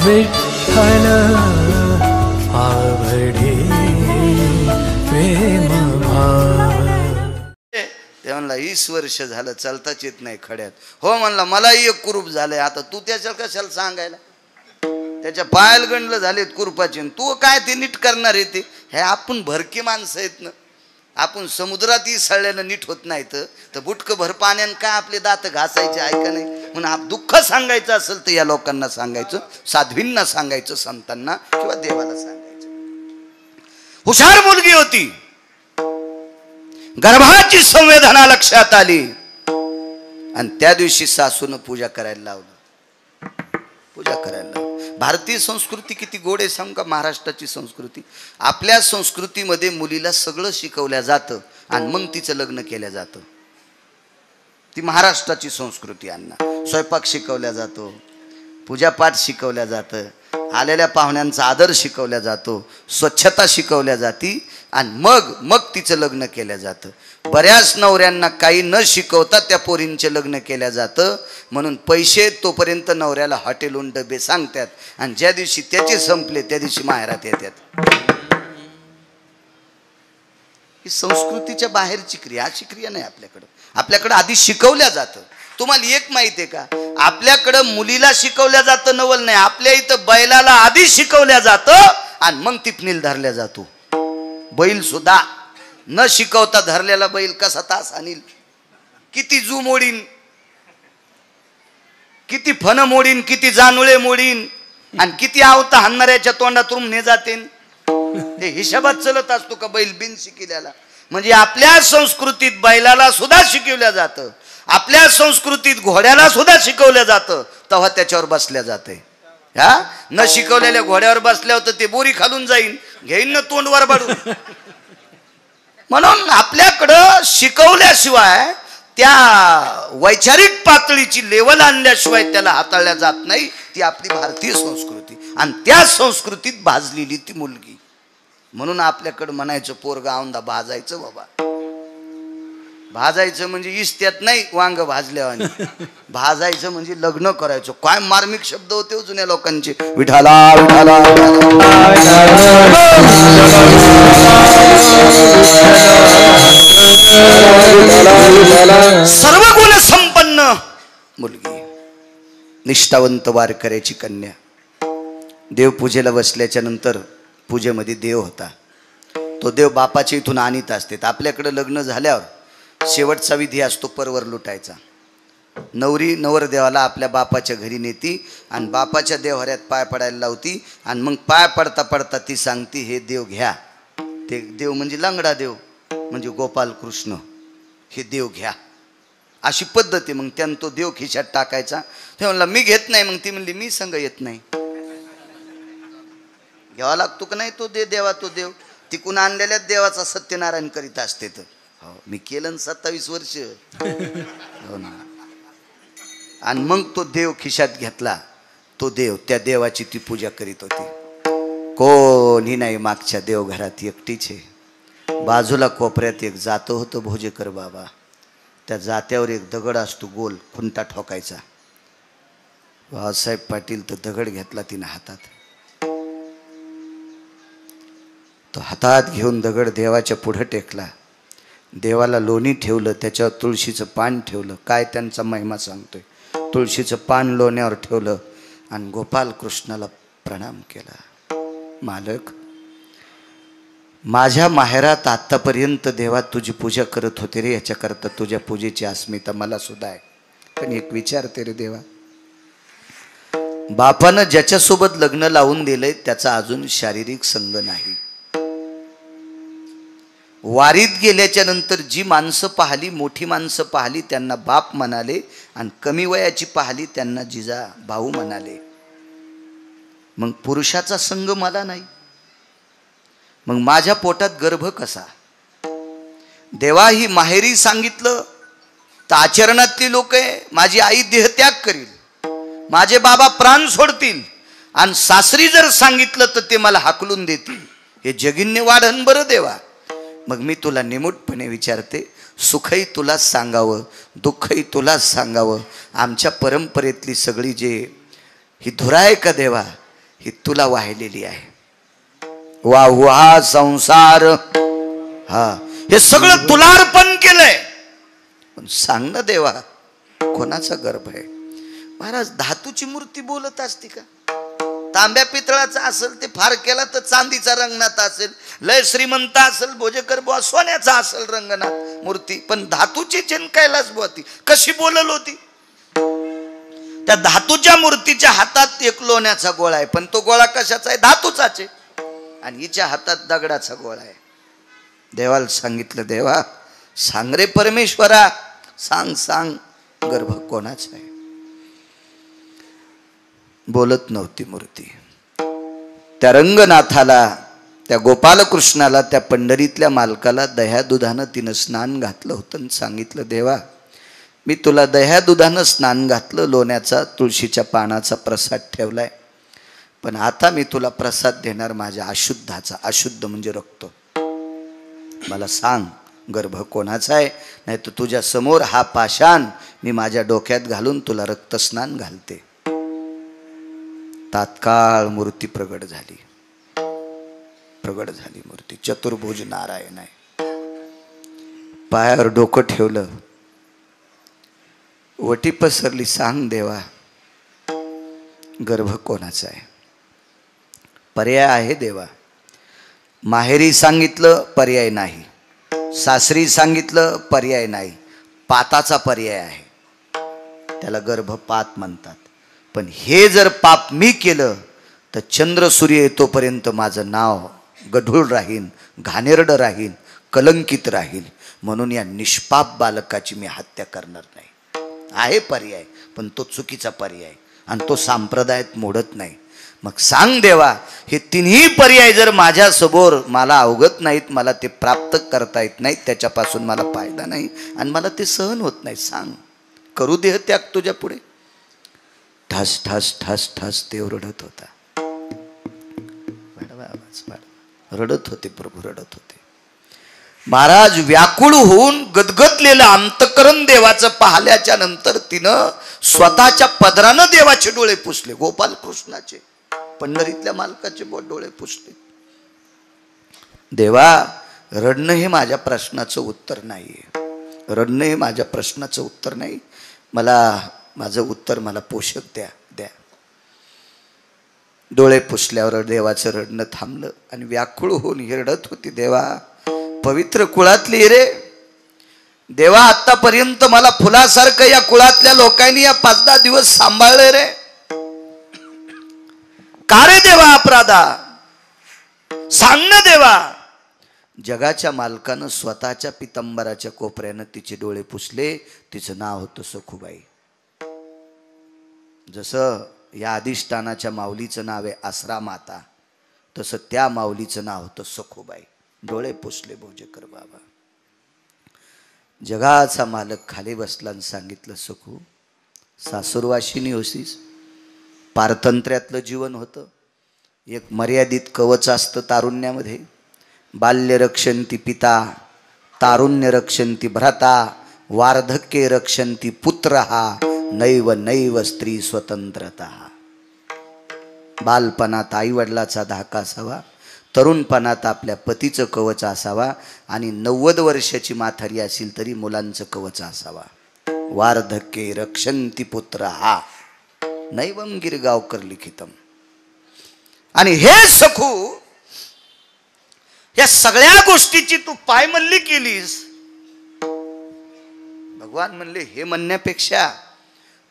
विठ्ठल आवडे प्रेम भाव। ते म्हणला 20 वर्ष झालं चालताच येत नाही खड्यात. हो म्हणला मलाही एक कुरूप झालंय. आता तू त्याच्या कशाला सांगायला, त्याच्या पायाला गंडलं झालेत कुरूपाचे, तू काय ते नीट करणार आहे ते. हे आपण भरकी माणसं आहेत ना, आपण समुद्रातही सळल्यानं नीट होत नाही तर बुटकं भर पाण्यानं काय आपले दात घासायचे आहे का नाही. म्हणून दुःख सांगायचं असेल तर या लोकांना सांगायचं, साध्वींना सांगायचं, संतांना किंवा देवाला सांगायचं. हुशार मुलगी होती, गर्भाची संवेदना लक्षात आली आणि त्या दिवशी सासूनं पूजा करायला लावलं. पूजा करायला लावलं. भारतीय संस्कृती किती गोड आहे सांगू का. महाराष्ट्राची संस्कृती, आपल्या संस्कृतीमध्ये मुलीला सगळं शिकवल्या जातं आणि मग तिचं लग्न केलं जातं. ती महाराष्ट्राची संस्कृती. अण्णा स्वयंपाक शिकवल्या जातो, पूजापाठ शिकवल्या जातं, आलेल्या पाहुण्यांचा आदर शिकवल्या जातो, स्वच्छता शिकवल्या जाती आणि मग तिचं लग्न केलं जातं. बऱ्याच नवऱ्यांना काही न शिकवता त्या पोरींचे लग्न केलं जातं. म्हणून पैसे तोपर्यंत नवऱ्याला हॉटेलहून डबे सांगतात आणि ज्या दिवशी त्याचे संपले त्या दिवशी माहेरात येतात. ही संस्कृतीच्या बाहेरची क्रिया, अशी क्रिया नाही आपल्याकडं. आपल्याकडं आधी शिकवल्या जातं. तुम्हाला एक माहिती आहे का, आपल्याकडं मुलीला शिकवल्या जातं नवल नाही, आपल्या इथं बैलाला आधी शिकवल्या जातं आणि मग टिपणीला धरल्या जातो. बैल सुद्धा न शिकवता धरलेला बैल कसा तास आणील, किती जू मोडीन, किती फन मोडीन, किती जानुळे मोडीन आणि किती आवता हाणणाऱ्याच्या तोंडातून ने जाते. ते हिशोबात चलत असतो का बैल बिन शिकलेला. म्हणजे आपल्या संस्कृतीत बैलाला सुद्धा शिकवल्या जातं, आपल्या संस्कृतीत घोड्याला सुद्धा शिकवलं जातं, तेव्हा त्याच्यावर बसल्या जाते. हा न शिकवलेल्या घोड्यावर बसल्यावर तर ते बोरी खालून जाईन, घेईन ना तोंडवर बाडून. म्हणून आपल्याकडं शिकवल्याशिवाय, त्या वैचारिक पातळीची लेवल आणल्याशिवाय त्याला हाताळल्या जात नाही. ती आपली भारतीय संस्कृती आणि त्या संस्कृतीत भाजलेली ती मुलगी. म्हणून आपल्याकडं म्हणायचं पोरगा औंदा भाजायचं. बाबा भाजायचं म्हणजे इस्त्यात नाही वांग भाजल्यावानी, भाजायचं म्हणजे लग्न करायचं. काय मार्मिक शब्द होते जुन्या लोकांचे. विठाला विठाला सर्व गुण संपन्न मुलगी, निष्ठावंत वारकऱ्याची कन्या. देवपूजेला बसल्याच्या नंतर पूजेमध्ये देव होता. तो देव बापाच्या इथून आणीत असते. आपल्याकडे लग्न झाल्यावर शेवटचा विधी असतो परवर लुटायचा. नवरी नवरदेवाला आपल्या बापाच्या घरी नेती आणि बापाच्या देवहऱ्यात पाय पडायला लावती आणि मग पाय पडता पडता ती सांगती, हे देव घ्या. ते देव म्हणजे लंगडा देव, म्हणजे गोपाल कृष्ण, हे देव घ्या. अशी पद्धत आहे. मग त्यानं तो देव खिशात टाकायचा. ते म्हणला मी घेत नाही. मग ती म्हणली मी संग येत नाही. घ्यावा लागतो का नाही तो देवा. तो देव तिकून आणलेल्या देवाचा सत्यनारायण करीत असते. तर हो मी केलं 27 वर्ष. हो ना. आणि मग तो देव खिशात घेतला. तो देव, त्या देवाची ती पूजा करीत होती. कोणी नाही मागच्या देवघरात, एकटीच आहे. बाजूला कोपऱ्यात एक जातं होतं भोजेकर बाबा. त्या जात्यावर एक दगड असतो गोल, खुंटा ठोकायचा. भाऊसाहेब पाटील तो दगड घेतला तिने हातात. तो हातात घेऊन दगड देवाच्या पुढे टेकला. देवाला लोणी ठेवलं, त्याच्यावर तुळशीचं पान ठेवलं. काय त्यांचा महिमा सांगतोय. तुळशीचं पान लोण्यावर ठेवलं आणि गोपाल कृष्णाला प्रणाम केला. मालक, माझ्या माहेरात आत्तापर्यंत देवा तुझी पूजा करत होते रे, याच्याकरता तुझ्या पूजेची अस्मिता मला सुद्धा आहे. पण एक विचारते रे देवा, बापानं ज्याच्यासोबत लग्न लावून दिलंय त्याचा अजून शारीरिक संग नाही. वारीत गेल्याच्या नंतर जी माणसं पाहिली, मोठी माणसं पाहिली त्यांना बाप म्हणाले आणि कमी वयाची पाहिली त्यांना जिजा भाऊ म्हणाले. मग पुरुषाचा संग मला नाही. मग माझ्या पोटात गर्भ कसा. देवा ही माहेरी सांगितलं तर आचरणातली लोक आहे. माझी आई देहत्याग करील, माझे बाबा प्राण सोडतील आणि सासरी जर सांगितलं तर ते मला हाकलून देतील. हे जगिन्य वाढन बरं देवा. मग मी तुला निमूटपणे विचारते, सुखही तुलाच सांगावं, दुःखही तुलाच सांगावं. आमच्या परंपरेतली सगळी जे ही धुरा आहे का देवा, ही तुला वाहिलेली आहे. वाहुहा संसार, हा हे सगळं तुला अर्पण केलंय. पण सांग ना देवा, कोणाचा गर्भ आहे? महाराज, धातूची मूर्ती बोलत असती का? तांब्या पितळाचा असेल ते फार केला तर चांदीचा रंगनाथ असेल, लय श्रीमंत असेल भोजेकर बुवा सोन्याचा असेल रंगनाथ मूर्ती, पण धातूची कैलास बुवा ती कशी बोलल होती? त्या धातूच्या मूर्तीच्या हातात एक लोण्याचा गोळा आहे, पण तो गोळा कशाचा आहे? धातूचाच आहे. आणि हिच्या हातात दगडाचा गोळा आहे. देवाला सांगितलं, देवा सांग रे परमेश्वरा, सांग सांग गर्भ कोणाचा आहे? बोलत नव्हती मूर्ती. त्या रंगनाथाला, त्या गोपालकृष्णाला, त्या पंढरीतल्या मालकाला दह्या दुधानं तिनं स्नान घातलं होतं आणि सांगितलं, देवा मी तुला दह्या दुधानं स्नान घातलं, लोण्याचा तुळशीच्या पानाचा प्रसाद ठेवलाय, पण आता मी तुला प्रसाद देणार माझ्या अशुद्धाचा. अशुद्ध म्हणजे रक्त. मला सांग गर्भ कोणाचा आहे, नाही तर तुझ्या समोर हा पाषाण मी माझ्या डोक्यात घालून तुला रक्तस्नान घालते. तात्काळ मूर्ती प्रगट झाली. प्रगट झाली मूर्ती. चतुर्भुज नारायण आहे. पायावर डोकं ठेवलं, वटी पसरली. सांग देवा गर्भ कोणाचा आहे? पर्याय आहे देवा. माहेरी सांगितलं पर्याय नाही, सासरी सांगितलं पर्याय नाही, पाताचा पर्याय आहे. त्याला गर्भपात म्हणतात. पण हे जर पाप मी केलं तर चंद्र सूर्य येतोपर्यंत माझं नाव गढूळ राहीन, घाणेरडं राहीन, कलंकित राहील. म्हणून या निष्पाप बालकाची मी हत्या करणार नाही. आहे पर्याय, पण तो चुकीचा पर्याय आणि तो संप्रदायात मोडत नाही. मग सांग देवा, हे तिन्ही पर्याय जर माझ्या समोर मला अवगत नाहीत, मला ते प्राप्त करता येत नाहीत, त्याच्यापासून मला फायदा नाही आणि मला ते सहन होत नाही. सांग, करू देह त्याग तुझ्या पुढे. ठस ठस ठस ठस देव रडत होता. रडत होते प्रभू, रडत होते. महाराज व्याकुळ होऊन गदगदलेलं अंतकरण देवाचं पाहिल्याच्या नंतर तिनं स्वतःच्या पदरानं देवाचे डोळे पुसले. गोपाल कृष्णाचे, पंढरीतल्या मालकाचे डोळे पुसले. देवा रडणं हे माझ्या प्रश्नाचं उत्तर नाहीये. रडणं हे माझ्या प्रश्नाचं उत्तर नाही. मला माझं उत्तर मला पोषक द्या द्या. डोळे पुसल्यावर देवाचं रडणं थांबलं आणि व्याकुळ होऊन ही रडत होती. देवा पवित्र कुळातली रे देवा, आतापर्यंत मला फुलासारखं या कुळातल्या लोकांनी या 5-10 दिवस सांभाळले रे. का रे देवा अपराधा? सांग ना देवा. जगाच्या मालकानं स्वतःच्या पितंबराच्या कोपऱ्यानं तिचे डोळे पुसले. तिचं नाव होतं सखुबाई. जसं या अधिष्ठानाच्या माऊलीचं नाव आहे आसरा माता, तसं त्या माऊलीचं नाव होतं सखुबाई. डोळे पुसले भोजेकर बाबा. जगाचा मालक खाली बसला आणि सांगितलं, सखू सासुरवाशिनी होशीस. पारतंत्र्यातलं जीवन होतं. एक मर्यादित कवच असतं तारुण्यामध्ये. बाल्य रक्षंती पिता, तारुण्य रक्षंती भ्राता, वार्धक्ये रक्षंती पुत्र, नैव नैव स्त्री स्वतंत्रता. बालपणात आई वडिलाचा धाका असावा, तरुणपणात आपल्या पतीचं कवच असावा आणि 90 वर्षाची म्हातारी असेल तरी मुलांचं कवच असावा. वार्धक्ये रक्षंती पुत्र, नैवम गिरगावकर लिखितम. आणि हे सखू, या सगळ्या गोष्टीची तू पायमल्ली केलीस. भगवान म्हणले, हे म्हणण्यापेक्षा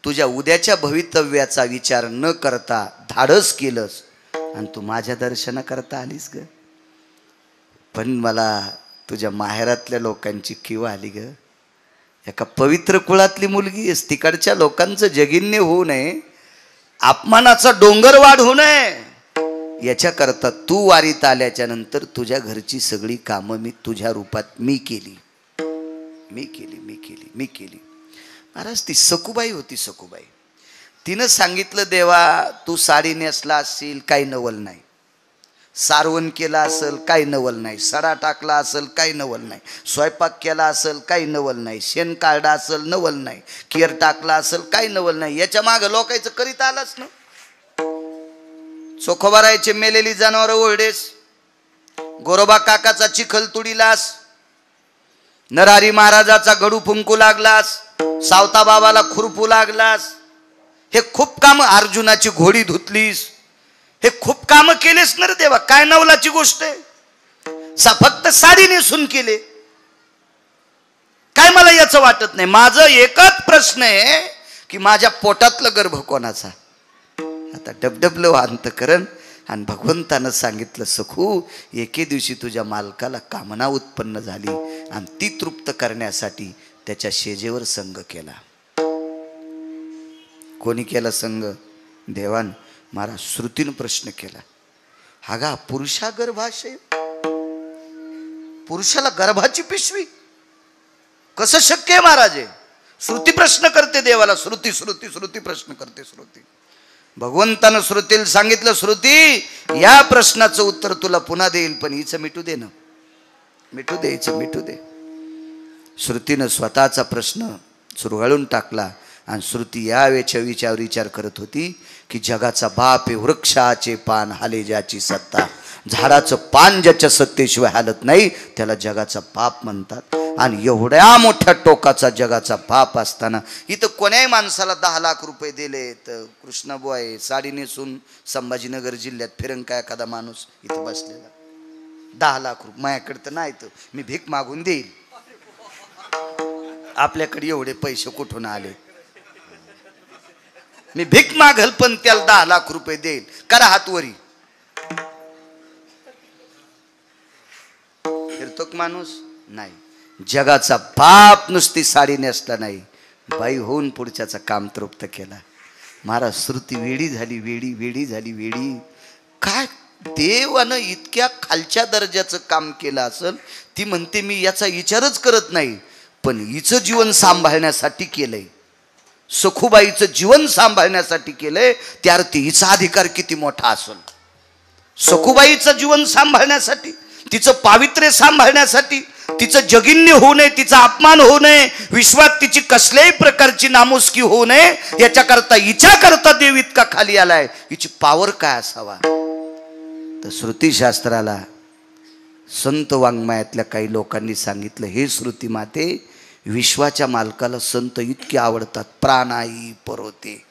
तुझ्या उद्याच्या भवितव्याचा विचार न करता धाडस केलंस आणि तू माझ्या दर्शनाकरता आलीस ग. पण मला तुझ्या माहेरातल्या लोकांची किंवा आली ग. एका पवित्र कुळातली मुलगी आहेस, तिकडच्या लोकांचं जगिन्य होऊ नये, अपमानाचा डोंगर वाढ होऊ नये, याच्याकरता तू वारीत आल्याच्या नंतर तुझ्या घरची सगळी कामं मी तुझ्या रूपात मी केली. महाराज ती सखुबाई होती. सखुबाई तिनं सांगितलं, देवा तू साडी नेसला असशील काही नवल नाही, सारवण केला असेल काही नवल नाही, सडा टाकला असेल काही नवल नाही, स्वयंपाक केला असेल काही नवल नाही, शेण काढला असेल नवल नाही, केर टाकला असेल काही नवल नाही. याच्या मागं लोकांचं करीत आलाच ना. चोखोबारायचे मेलेली जनावर ओरडेस, गोरोबा काकाचा चिखल तुडीलास, नरहरी महाराजाचा गडू फुंकू लागलास, सावता बाबाला खुरपू लागलास, हे खूप काम, अर्जुनाची घोडी धुतलीस, हे खूप काम केलेस ना रे देवा. काय नवलाची गोष्ट आहे? फक्त साडी नेसून केले काय? मला याचं वाटत नाही. माझं एकच प्रश्न आहे की माझ्या पोटातलं गर्भ कोणाचा? आता डबडबलं अंतकरण आणि भगवंतानं सांगितलं, सखू एके दिवशी तुझ्या मालकाला कामना उत्पन्न झाली आणि ती तृप्त करण्यासाठी त्याच्या शेजेवर संग केला. कोणी केला संग? देवान महाराज श्रुतीनं प्रश्न केला. हागा पुरुषा गर्भाशय, पुरुषाला गर्भाची पिशवी कसं शक्य आहे महाराज? श्रुती प्रश्न करते देवाला. श्रुती श्रुती श्रुती प्रश्न करते. श्रुती भगवंतानं श्रुतीला सांगितलं, श्रुती या प्रश्नाचं उत्तर तुला पुन्हा देईल, पण हिचं मिटू दे ना, मिटू दे, हिचं मिटू दे. श्रुतीनं स्वतःचा प्रश्न चुरगळून टाकला आणि श्रुती या विचार विचार करत होती की जगाचा बाप आहे, वृक्षाचे पान हाले ज्याची सत्ता, झाडाचं पान ज्याच्या सत्तेशिवाय हालत नाही त्याला जगाचा बाप म्हणतात. आणि एवढ्या मोठ्या टोकाचा जगाचा बाप असताना इथं कोण्याही माणसाला 10 लाख रुपये दिले तर कृष्णाबुवा आहे साडी नेसून संभाजीनगर जिल्ह्यात फिरंग काय एखादा माणूस इथं बसलेला, 10 लाख रुपये माझ्याकडे तर नाही, तर मी भीक मागून देईल. आपल्याकडे एवढे पैसे कुठून आले? मी भीक मागल पण त्याला 10 लाख रुपये देईल. करा हातवरी. फिरतो माणूस नाही. जगाचा बाप नुसती साडी नेसला नाही, बाई होऊन पुढच्याचं काम तृप्त केला. महाराज श्रुती वेडी झाली, वेडी झाली. काय देवानं इतक्या खालच्या दर्जाचं काम केलं असेल? ती म्हणते मी याचा विचारच करत नाही, पण हिचं जीवन सांभाळण्यासाठी केलंय, सखूबाईचं जीवन सांभाळण्यासाठी केलंय. त्या अर्थी हिचा अधिकार किती मोठा असेल? सखूबाईचं जीवन सांभाळण्यासाठी, तिचं पावित्र्य सांभाळण्यासाठी, तिचं जगिन्य होऊ नये, तिचा अपमान होऊ नये, विश्वात तिची कसल्याही प्रकारची नामुष्की होऊ नये, याच्याकरता हिच्याकरता देव इतका खाली आलाय. हिची पावर काय असावा? तर श्रुतीशास्त्राला संत वाङ्मयातल्या काही लोकांनी सांगितलं, हे श्रुती माते, विश्वाच्या मालकाला संत इतके आवडतात, प्राणाई परोते,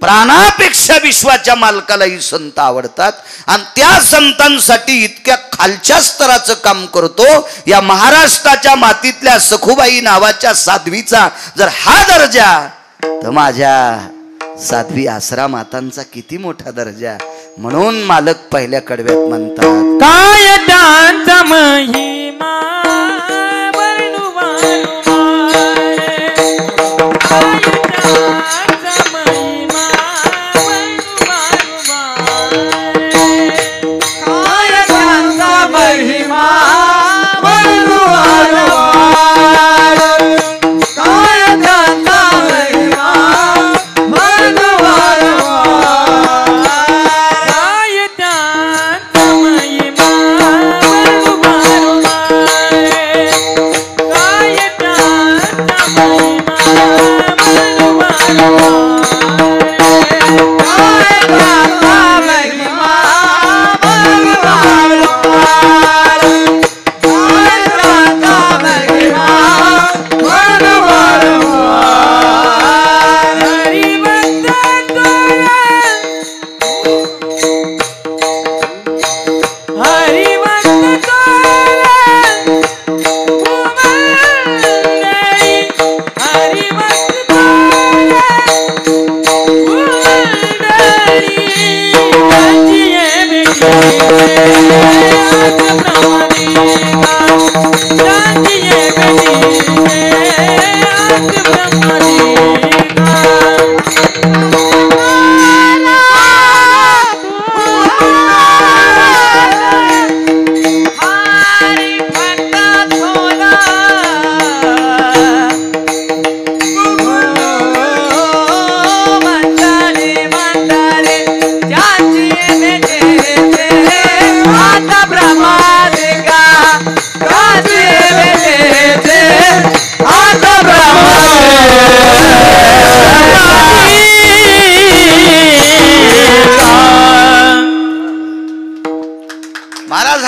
प्राणापेक्षा विश्वाच्या मालकालाही संत आवडतात. आणि त्या संतांसाठी इतक्या खालच्या स्तराचं काम करतो. या महाराष्ट्राच्या मातीतल्या सखूबाई नावाच्या साध्वीचा जर हा दर्जा, तर माझ्या साध्वी आसरा मातांचा किती मोठा दर्जा. म्हणून मालक पहिल्या कडव्यात म्हणतात, काय त्यांचा महिमा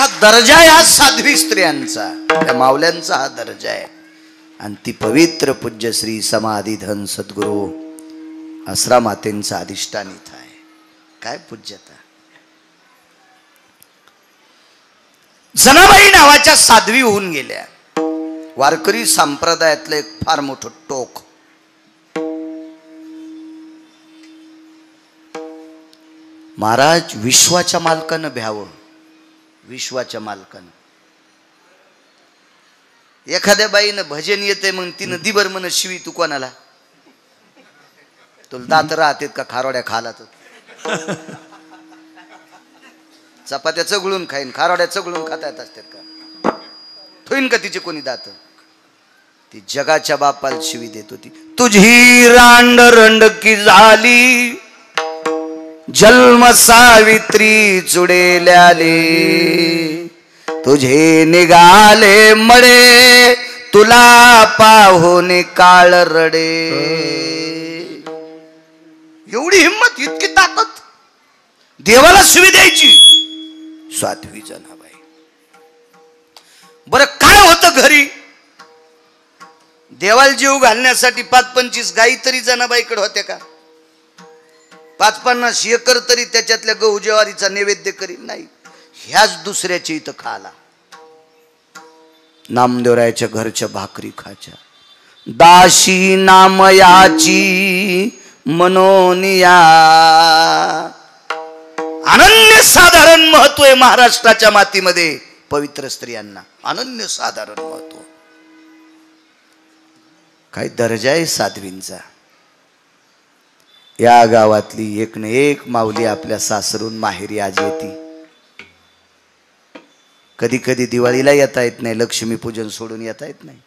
हा दर्जा आहे, हा साध्वी स्त्रियांचा, त्या मावल्यांचा हा दर्जा आहे. आणि ती पवित्र पूज्य श्री समाधीधन सद्गुरू आश्रमातेंचा अधिष्ठान इथं आहे. काय पूज्यता. जनाबाई नावाच्या साध्वी होऊन गेल्या. वारकरी संप्रदायातलं एक फार मोठं टोक. महाराज विश्वाच्या मालकानं भ्यावं. विश्वाच्या मालकानं. एखाद्या बाईनं भजन येते मग तिनं दिबर म्हण शिवी तू कोणाला. तुला दात राहतेत का खारोड्या खाला तर. चपात्या चगळून खाईन खारोड्या चगळून खाता येत असतात का. ठोईन का तिचे कोणी दात. ती जगाच्या बापाला शिवी देत होती. तुझी रांड रंडकी झाली जन्म सावित्री चुडेल्याले. तुझे निघाले मळे तुला पाहून काळ रडे. एवढी हिम्मत, इतकी ताकद. देवाला शिवी द्यायची. साध्वी जनाबाई. बरं काय होतं घरी. देवाला जीव घालण्यासाठी 5-25 गाई तरी जनाबाईकडे होत्या का. 5-50 एकर तरी त्याच्यातल्या गहू ज्वारीचा नैवेद्य करीत नाही. ह्याच दुसऱ्याच्या इथं खाला. नामदेवरायाच्या घरच्या भाकरी खाच्या. दाशी नामयाची मनोनिया. अनन्य साधारण महत्व आहे महाराष्ट्राच्या मातीमध्ये पवित्र स्त्रियांना. अनन्य साधारण महत्व. काय दर्जा आहे साध्वींचा. या गावातली एक न एक माऊली आपल्या सासरून माहेरी आज येते. कधी कधी दिवाळीला येता येत नाही, लक्ष्मीपूजन सोडून येता येत नाही.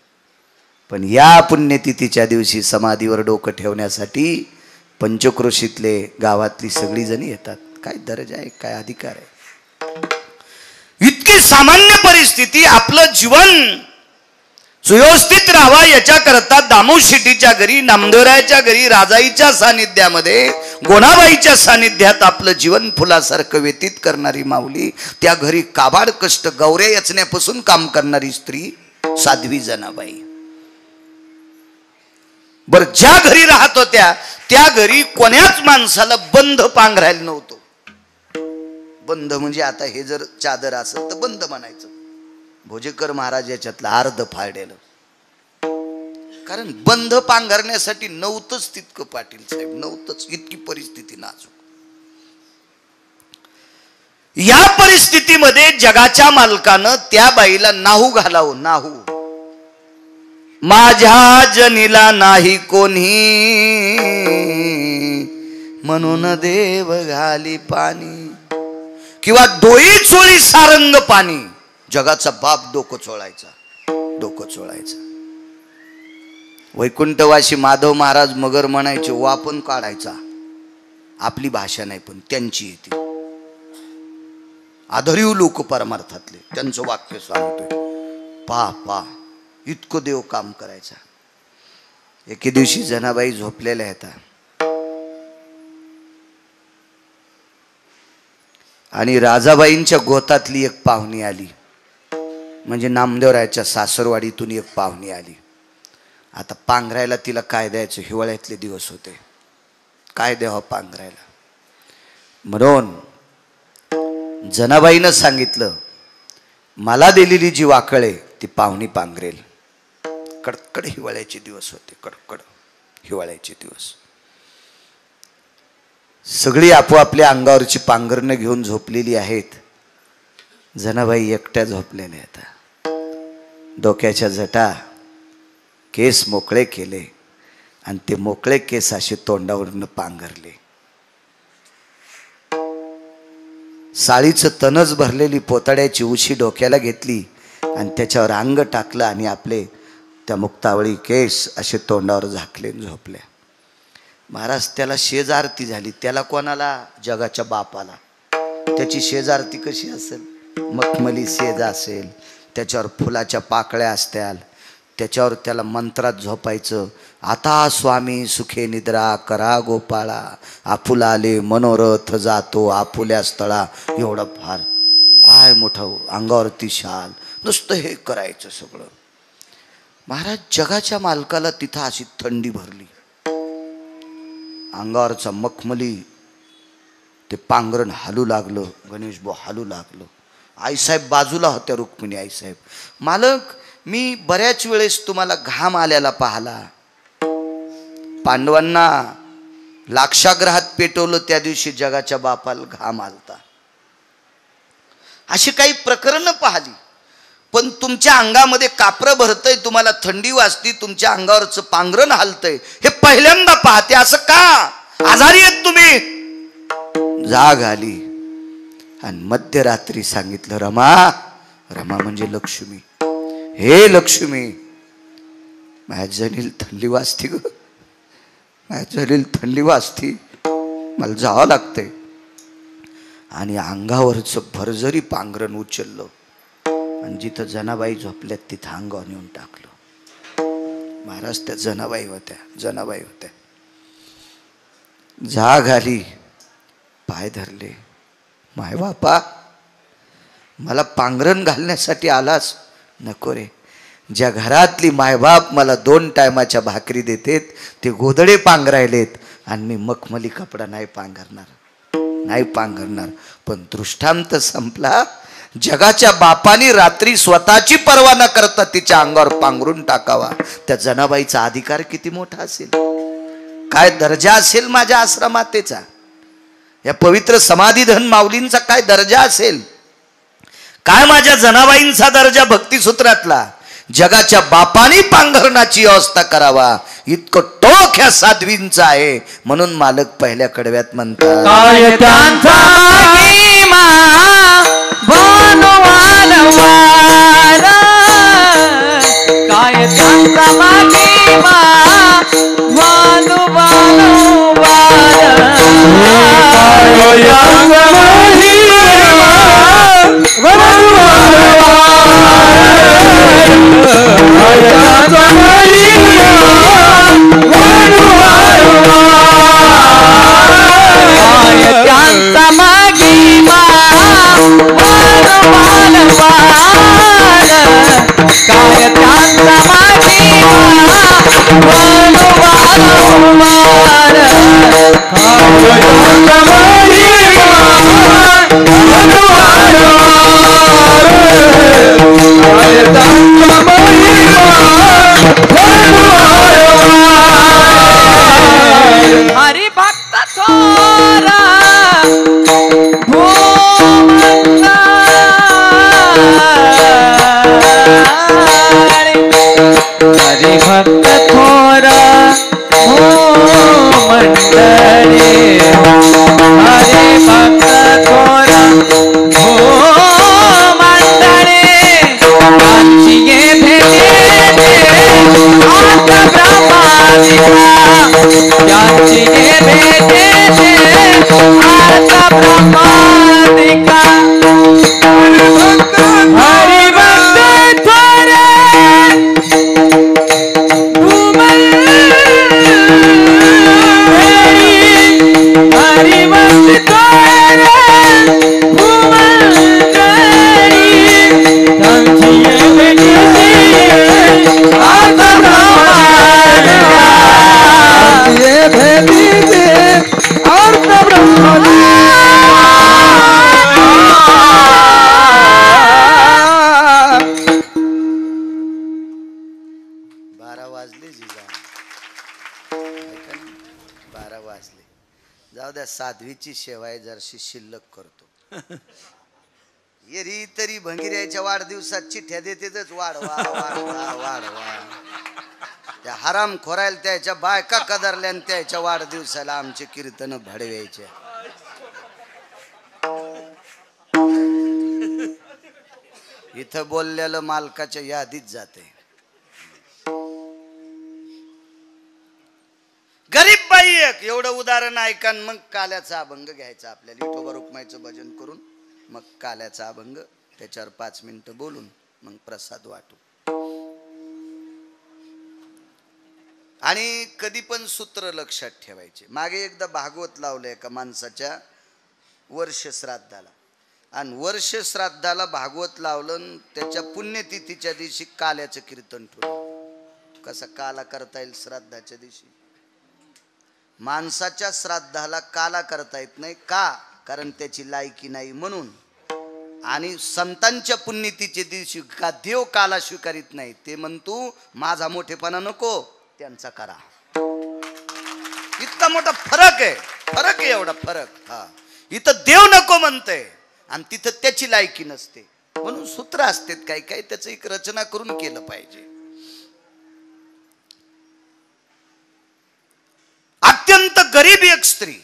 पण या पुण्यतिथीच्या दिवशी समाधीवर डोकं ठेवण्यासाठी पंचक्रोशीतले गावातली सगळी जणी येतात. काय दर्जा आहे, काय अधिकार आहे. इतकी सामान्य परिस्थिती. आपलं जीवन सुव्यवस्थित राहावा याच्याकरता दामू शेट्टीच्या घरी, नामदेवरायाच्या घरी, राजाईच्या सानिध्यामध्ये, गोणाबाईच्या सानिध्यात आपलं जीवन फुलासारखं व्यतीत करणारी माऊली. त्या घरी काबाड कष्ट गौऱ्या याचण्यापासून काम करणारी स्त्री साध्वी जनाबाई. बर ज्या घरी राहत होत्या त्या घरी कोण्याच माणसाला बंध पांघरायला नव्हतं. बंध म्हणजे आता हे जर चादर असेल तर बंध म्हणायचं. भोजेकर महाराज याच्यातलं अर्ध फाळलेलं. कारण बंध पांघरण्यासाठी नव्हतंच तितकं पाटील साहेब, नव्हतंच. इतकी परिस्थिती नाजूक. या परिस्थितीमध्ये जगाच्या मालकानं त्या बाईला नाहू घालावं. नाहू. माझ्या जनीला नाही कोणी म्हणून देव घाली पाणी. किंवा डोई चोळी सारंग पाणी. जगाचा बाप डोकं चोळायचा. डोकं चोळायचा. वैकुंठवासी माधव महाराज मगर म्हणायचे. वापन काढायचा. आपली भाषा नाही पण त्यांची येते. आदरीव लोक परमार्थातले त्यांचं वाक्य सांगतोय. पा इतकं देव काम करायचा. एके दिवशी जनाबाई झोपलेल्या आहेत आणि राजाबाईंच्या गोतातली एक पाहुणी आली. म्हणजे नामदेवरायाच्या सासरवाडीतून एक पाहुणी आली. आता पांघरायला तिला काय द्यायचं. हिवाळ्यातले दिवस होते. काय द्यावं पांघरायला. म्हणून जनाबाईनं सांगितलं मला दिलेली जी वाकळ आहे ती पाहुणी पांघरेल. कडकड हिवाळ्याचे दिवस होते. कडकड हिवाळ्याचे दिवस. सगळी आपोआपल्या अंगावरची पांघरणं घेऊन झोपलेली आहेत. जनाबाई एकट्या झोपलेल्या आहेत. डोक्याच्या जटा केस मोकळे केले आणि ते मोकळे केस असे तोंडावरून पांघरले. साळीचं तनच भरलेली पोताड्याची उशी डोक्याला घेतली आणि त्याच्यावर अंग टाकलं आणि आपले त्या मुक्तावळी केस असे तोंडावर झाकले झोपल्या. महाराज त्याला शेजारती झाली. त्याला कोणाला. जगाच्या बापाला. त्याची शेजारती कशी असेल. मखमली शेज असेल, त्याच्यावर फुलाच्या पाकळ्या असत्याल, त्याच्यावर त्याला मंत्रात झोपायचं. आता स्वामी सुखे निद्रा करा गोपाळा, आपुलाले मनोरथ जातो आपुल्या स्थळा. एवढं फार काय मोठं अंगावरती शाल, नुसतं हे करायचं सगळं. महाराज जगाच्या मालकाला तिथं अशी थंडी भरली, अंगावरचा मखमली ते पांघरण हालू लागलं, गणेश भाऊ हालू लागलं. आईसाहेब बाजूला होत्या, रुक्मिणी आईसाहेब. मालक, मी बऱ्याच वेळेस तुम्हाला घाम आल्याला पाहला. पांडवांना लाक्षागृहात पेटवलं त्या दिवशी जगाच्या बापाला घाम आलता. अशी काही प्रकरणं पाहिली, पण तुमच्या अंगामध्ये कापरं भरतय, तुम्हाला थंडी वाजती, तुमच्या अंगावरचं पांघरण हालतंय, हे पहिल्यांदा पाहते. असं का? आजारी आहेत तुम्ही? जाग आली आणि मध्यरात्री सांगितलं, रमा, रमा म्हणजे लक्ष्मी, हे लक्ष्मी, माझ्या जनील थंडी वाजती ग, माझ्या जनील थंडी वाजती, मला जावं लागतंय. आणि अंगावरचं भरजरी पांघरण उचललं आणि जिथं जनाबाई झोपल्यात तिथं अंगावर नेऊन टाकलं. महाराज त्या जनाबाई होत्या. जाग आली, पाय धरले. माय बापा, मला पांघरण घालण्यासाठी आलास? नको रे. ज्या घरातली मायबाप मला 2 टायमाच्या भाकरी देतेत ते गोधडे पांघरायलेत आणि मी मखमली कपडा नाही पांघरणार. पण दृष्टांत संपला. जगाच्या बापानी रात्री स्वतःची पर्वा न करता तिच्या अंगावर पांघरून टाकावा. त्या जनाबाईचा अधिकार किती मोठा असेल, काय दर्जा असेल माझ्या आश्रमातेचा, या पवित्र समाधीधन माऊलींचा काय दर्जा असेल, काय माझ्या जनाबाईंचा दर्जा भक्तिसूत्रातला. जगाच्या बापानी पांघरणाची व्यवस्था करावा इतकं टोक ह्या साध्वींचं आहे. म्हणून मालक पहिल्या कडव्यात म्हणतात, काय त्यांचा महिमा बनवाल वार, काय त्यांचा महिमा बनवाल वार, हरि भक्त थोरा हरि भक्त थोरा हो मंडळी, हरि भक्त थोरा हो मंडळी, त्यांची भेटे आता ब्रह्मादिका, त्यांची भेटे आता ब्रह्मादिका. हरि भक्त थोरा हरि भक्त थोरा भूमंडळी, त्यांची भेटे आता ब्रह्मादिका, भेटे अर्थ ब्रह्मादिका. 12 वाजले जिजा, 12 वाजले. जाऊ द्या, साध्वीची सेवा आहे, जरशी शिल्लक करतो. येरी तरी भंगिऱ्याच्या वाढदिवसात चिठ्ठ्या देतेच, वाढवा वाढवा वाढवा. त्या हराम खोरायला त्याच्या बायका कदरल्या आणि त्याच्या वाढदिवसाला आमचे कीर्तन भडवायचे. इथं बोललेलं मालकाच्या यादीत जाते. गरीब बाई एक एवढं उदाहरण ऐका, मग काल्याचा अभंग घ्यायचा आपल्याला. विठोबा रुक्माईचं भजन करून मग काल्याचा अभंग, त्याच्यावर 5 मिनिटं बोलून मग प्रसाद वाटू. आणि कधी पण सूत्र लक्षात ठेवायचे. मागे एकदा भागवत लावलं एका माणसाच्या वर्ष श्राद्धाला. आणि वर्ष श्राद्धाला भागवत लावलं, त्याच्या पुण्यतिथीच्या दिवशी काल्याचं कीर्तन ठेवलं. कसा काला करता येईल श्राद्धाच्या दिवशी? माणसाच्या श्राद्धाला काला करता येत नाही का? कारण त्याची लायकी नाही म्हणून. आणि संतांच्या पुण्यतिथीच्या दिवशी का देव काला स्वीकारित नाही, ते म्हणतो माझा मोठेपणा नको, त्यांचा करा. इतका मोठा फरक आहे, फरक आहे एवढा फरक. हा, इथं देव नको म्हणतंय आणि तिथं त्याची लायकी नसते. म्हणून सूत्र असतात काही काही, त्याचं एक रचना करून केलं पाहिजे. अत्यंत गरीब एक स्त्री.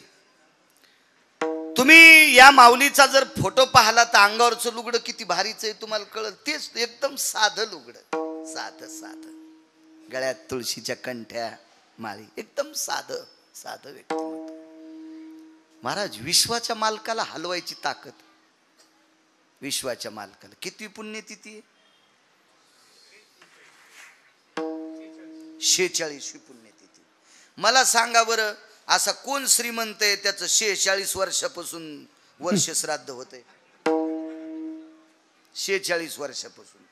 तुम्ही या माऊलीचा जर फोटो पाहिला तर अंगावरचं लुगडं किती भारीच आहे तुम्हाला कळलं. तेच एकदम साधं लुगडं, साधं साधं, गळ्यात तुळशीच्या कंठ्या माळी, एकदम साधं साधं व्यक्तिमत्व. महाराज, विश्वाच्या मालकाला हलवायची ताकद. विश्वाच्या मालकाला किती पुण्यतिथी आहे? 46वी पुण्यतिथी. मला सांगा बरं, असा कोण श्रीमंत आहे त्याचं 46 वर्षापासून वर्ष श्राद्ध होतंय? 46 वर्षापासून.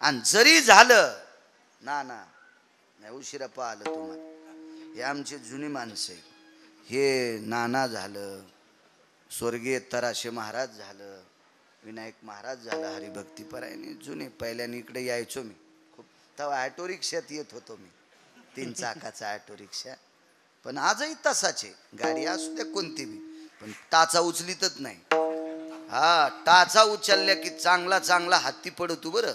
आणि जरी झालं ना नाही, उशिरा पाहिलं तुम्हाला. हे आमचे जुनी माणसं आहे. हे नाना झालं, स्वर्गीय तराशे महाराज झालं, विनायक महाराज झालं, हरिभक्तीपरायणे जुने. पहिल्याने इकडे यायचो मी खूप. तेव्हा ऑटो रिक्षात येत होतो मी, 3 चाकाचा ऑटो रिक्षा. पण आजही तसाचे, गाडी असू द्या कोणती बी, पण टाचा उचलीतच नाही. हा, टाचा उचलल्या की चांगला चांगला हाती पडतो बरं.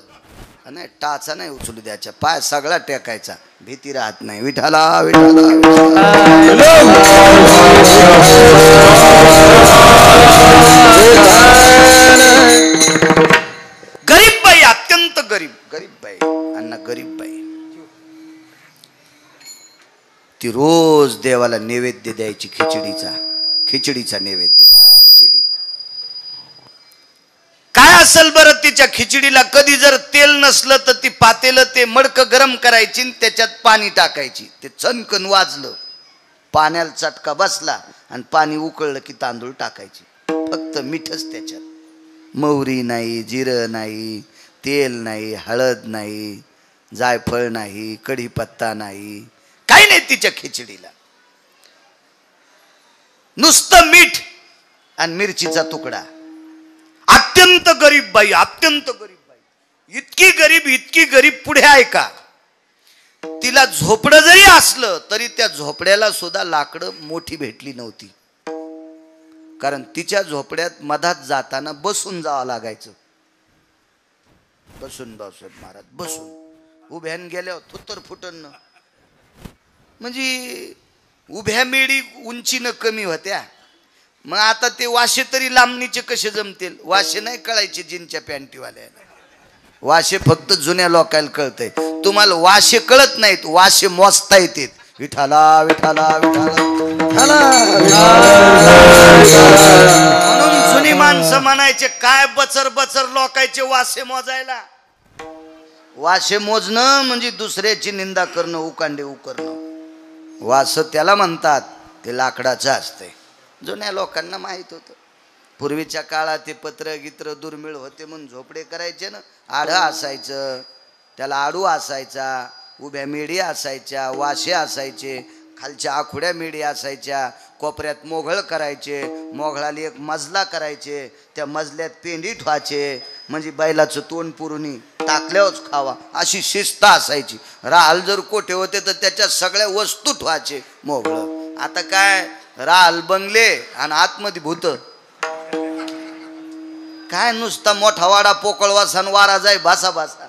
नाही, टाचा नाही उचलू द्यायचा, पाय सगळा टेकायचा, भीती राहत नाही. विठाला विठाला, गरीब बाई, अत्यंत गरीब, गरीब बाई, अण्णा गरीब बाई. ती रोज देवाला नैवेद्य द्यायची, खिचडीचा नैवेद्य. खिचडी काय असेल बरं तिच्या खिचडीला? कधी जर तेल नसलं तर ती पातेलं ते मडकं गरम करायची, त्याच्यात पाणी टाकायची. ते चणकन वाजलं, पाण्याला चटका बसला आणि पाणी उकळलं की तांदूळ टाकायचे. फक्त मीठच त्याच्यात, मोहरी नाही, जिरं नाही, तेल नाही, हळद नाही, जायफळ नाही, कढीपत्ता नाही, काही नाही तिच्या खिचडीला. नुसतं मीठ आणि मिरचीचा तुकडा. अत्यंत गरीब बाई, अत्यंत गरीब बाई. इतकी गरीब पुढे आहे का? तिला झोपडं जरी असलं तरी त्या झोपड्याला सुद्धा लाकडं मोठी भेटली नव्हती. कारण तिच्या झोपड्यात मधात जाताना बसून जावं लागायचं. बसून महाराज बसून. उभ्यान गेल्यावर थुत्तर फुटन, म्हणजे उभ्या मेडी उंचीनं कमी होत्या. मग आता ते वाशे तरी लांबणीचे कसे जमतील? वाशे नाही कळायचे जिनच्या पॅन्टीवाल्याला. वाशे फक्त जुन्या लोकांना कळतंय. तुम्हाला वाशे कळत नाहीत, वाशे मोजता येतात. विठाला विठाला विठाला. म्हणून जुनी माणसं म्हणायचे, काय बचर बचर लोकांचे वाशे मोजायला. वाशे मोजणं म्हणजे दुसऱ्याची निंदा करणं, उकांडे उकरणं. वास त्याला म्हणतात, ते लाकडाचं असतंय. जुन्या लोकांना माहित होतं. पूर्वीच्या काळात ते पत्र गित्र दुर्मिळ होते म्हणून झोपडे करायचे ना. आढं असायचं, त्याला आडू असायचा, उभ्या मेढी असायच्या, वाशे असायचे, खालच्या आखुड्या मेढी असायच्या, कोपऱ्यात मोघळ करायचे, मोघळाला एक मजला करायचे, त्या मजल्यात पेंडी ठेवायचे, म्हणजे बैलाचं तोंड पुरुणी टाकल्यावरच खावा, अशी शिस्त असायची. राहाल जर कोठे होते तर त्याच्या सगळ्या वस्तू ठेवायचे मोघळ. आता काय, राहाल बंगले आणि आतमध्ये भूत. काय नुसता मोठा वाडा पोकळवास आणि वारा जाय भासा भासा.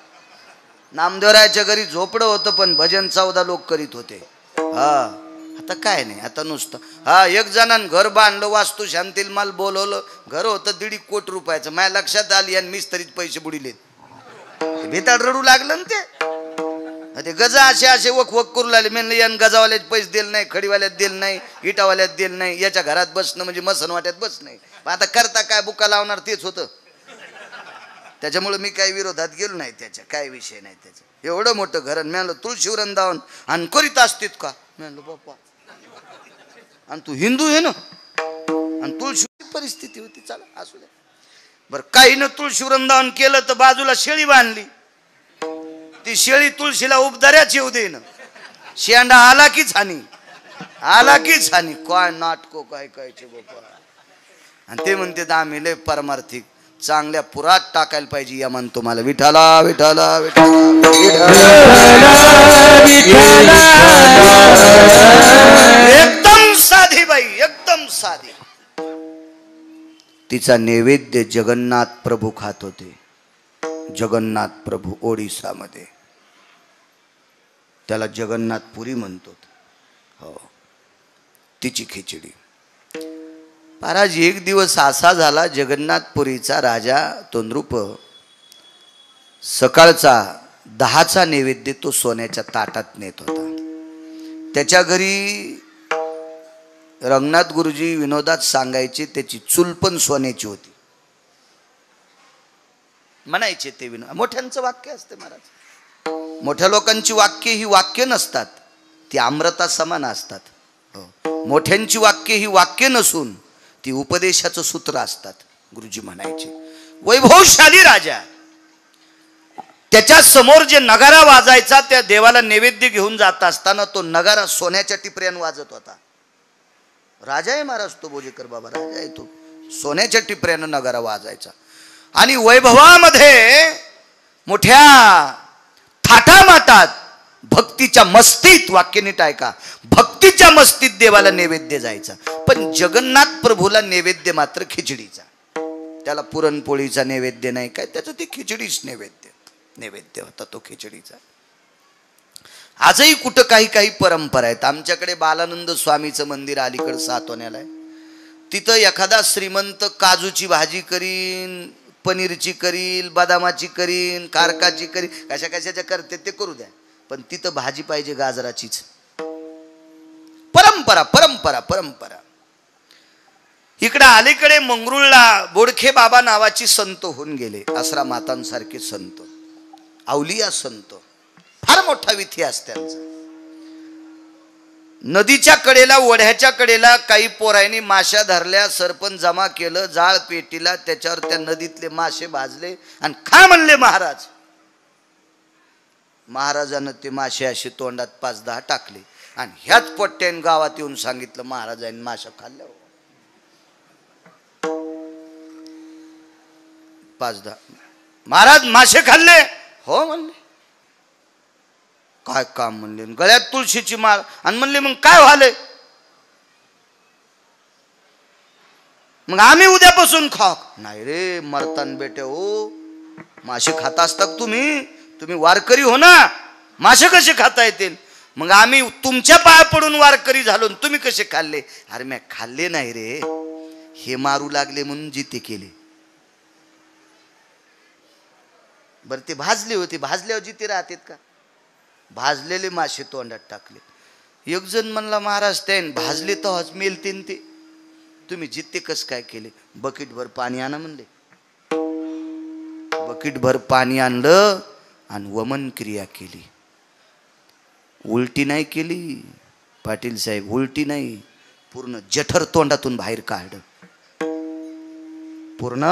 नामदेवरायाच्या घरी झोपडं होतं पण भजन 14 लोक करीत होते. हा, आता काय नाही, आता नुसतं. हा, एक जणांनी घर बांधलं, वास्तू शांतील माल बोलवलं, घर होतं 1.5 कोटी रुपयाचं. माझ्या लक्षात आली आणि मिस्त्रीत पैसे बुडिलेत. भेताड रडू लागलं ना ते गजा असे वक करू लागले. म्हणलं यान गजावाल्यात पैसे दिले नाही, खडीवाल्यात दिले नाही, इटावाल्यात दिले नाही, याच्या घरात बसणं म्हणजे मसनवाट्यात बस नाही. आता करता काय, बुका लावणार तेच होतं. त्याच्यामुळे मी काही विरोधात गेलो नाही, त्याच्या काय विषय नाही त्याचा. एवढं मोठं घर. म्हणलं तुळशी वृंदावन आणि करीत असतीत का? म्हणलं बाप्पा, आणि तू हिंदू आहे ना, आणि तुळशी परिस्थिती होती. चला असू द्या. बर काही न तुळशी वृंदावन केलं तर बाजूला शेळी बांधली, ती शेळी तुळशीला उपदाऱ्याच येऊ देईन, शेंडा आला की छानी, आला की छानी. काय नाटको काय कायचे बाबा. आणि ते म्हणते आम्ही लय परमार्थिक चांगल्या पुरात टाकायला पाहिजे. या म्हणतो मला विठाला विठाला विठाला एकदम साधी बाई, एकदम साधी. तिचा नैवेद्य जगन्नाथ प्रभू खात होते. जगन्नाथ प्रभू ओडिसामध्ये, त्याला जगन्नाथपुरी म्हणतो. हो, तिची खिचडी. महाराज एक दिवस असा झाला, जगन्नाथपुरीचा राजा तोंद्रुप सकाळचा 10चा नैवेद्य तो सोन्याच्या ताटात नेत होता. त्याच्या घरी रंगनाथ गुरुजी विनोदात सांगायचे, त्याची चूल पण सोन्याची होती. म्हणायचे ते विनोद. मोठ्यांचं वाक्य असते महाराज. मोठ्या लोकांची वाक्य ही वाक्य नसतात, ती अमृता समान असतात. मोठ्यांची वाक्य ही वाक्य नसून ती उपदेशाचं सूत्र असतात. गुरुजी म्हणायचे वैभवशाली राजा, त्याच्या समोर जे नगारा वाजायचा, त्या देवाला नैवेद्य घेऊन जात असताना तो नगारा सोन्याच्या टिपऱ्यान वाजत होता. राजा आहे महाराज तो, बोजेकर बाबा राजा आहे तो. सोन्याच्या टिपऱ्यानं नगारा वाजायचा. आणि वैभवामध्ये मोठ्या थाटामाटात भक्तीच्या मस्तीत, वाक्य नीट ऐका, भक्तीच्या मस्तीत देवाला नैवेद्य जायचा. पण जगन्नाथ प्रभूला नैवेद्य मात्र खिचडीचा. त्याला पुरणपोळीचा नैवेद्य नाही काय, त्याचं ते खिचडीच नैवेद्य होता तो खिचडीचा. आजही कुठं काही काही परंपरा आहेत. आमच्याकडे बालानंद स्वामीचं मंदिर अलीकडे सातोण्याला आहे. तिथं एखादा श्रीमंत काजूची भाजी करीन, पनीरची करील, बदामाची करीन, खारकाची करीन, कशा कशाच्या करते ते करू द्या, पण तिथं भाजी पाहिजे गाजराचीच. परंपरा परंपरा परंपरा. इकडे अलीकडे मंगरुळला बोडखे बाबा नावाची संत होऊन गेले. आसरा मातांसारखे संत, अवलिया संत, फार मोठा इतिहास त्यांचा. नदीच्या कडेला, ओढ्याच्या कडेला काही पोरांनी माश्या धरल्या, सरपंच जमा केलं, जाळ पेटीला, त्याच्यावर त्या नदीतले मासे भाजले आणि खा म्हणले महाराज. महाराजानं ते मासे असे तोंडात 5-10 टाकले आणि ह्याच पोट्ट्याने गावात येऊन सांगितलं महाराजांनी माशा खाल्ल्या. 5-10 महाराज मासे खाल्ले? हो म्हणले. काय काम म्हणले? गळ्यात तुळशीची माळ. आणि म्हणले मग काय व्हालंय? मग आम्ही उद्यापासून खाऊ. नाही रे मरतान बेटे हो, मासे खाता असतात तुम्ही, तुम्ही वारकरी हो ना, मासे कसे खाता येतील? मग आम्ही तुमच्या पाया पडून वारकरी झालो, तुम्ही कसे खाल्ले? अरे मी खाल्ले नाही रे, हे मारू लागले म्हणून जिते केले. बर ते भाजले होते, भाजल्यावर जिते राहतात का? भाजलेले मासे तोंडात टाकले. एक जण म्हणला महाराज त्यान भाजले तर मेलतेन ते, तुम्ही जिते कस काय केले? बकेटभर पाणी आणा म्हणले. बकेटभर पाणी आणलं आणि वमन क्रिया केली. उलटी नाही केली पाटील साहेब, उलटी नाही, पूर्ण जठर तोंडातून बाहेर काढलं. पूर्ण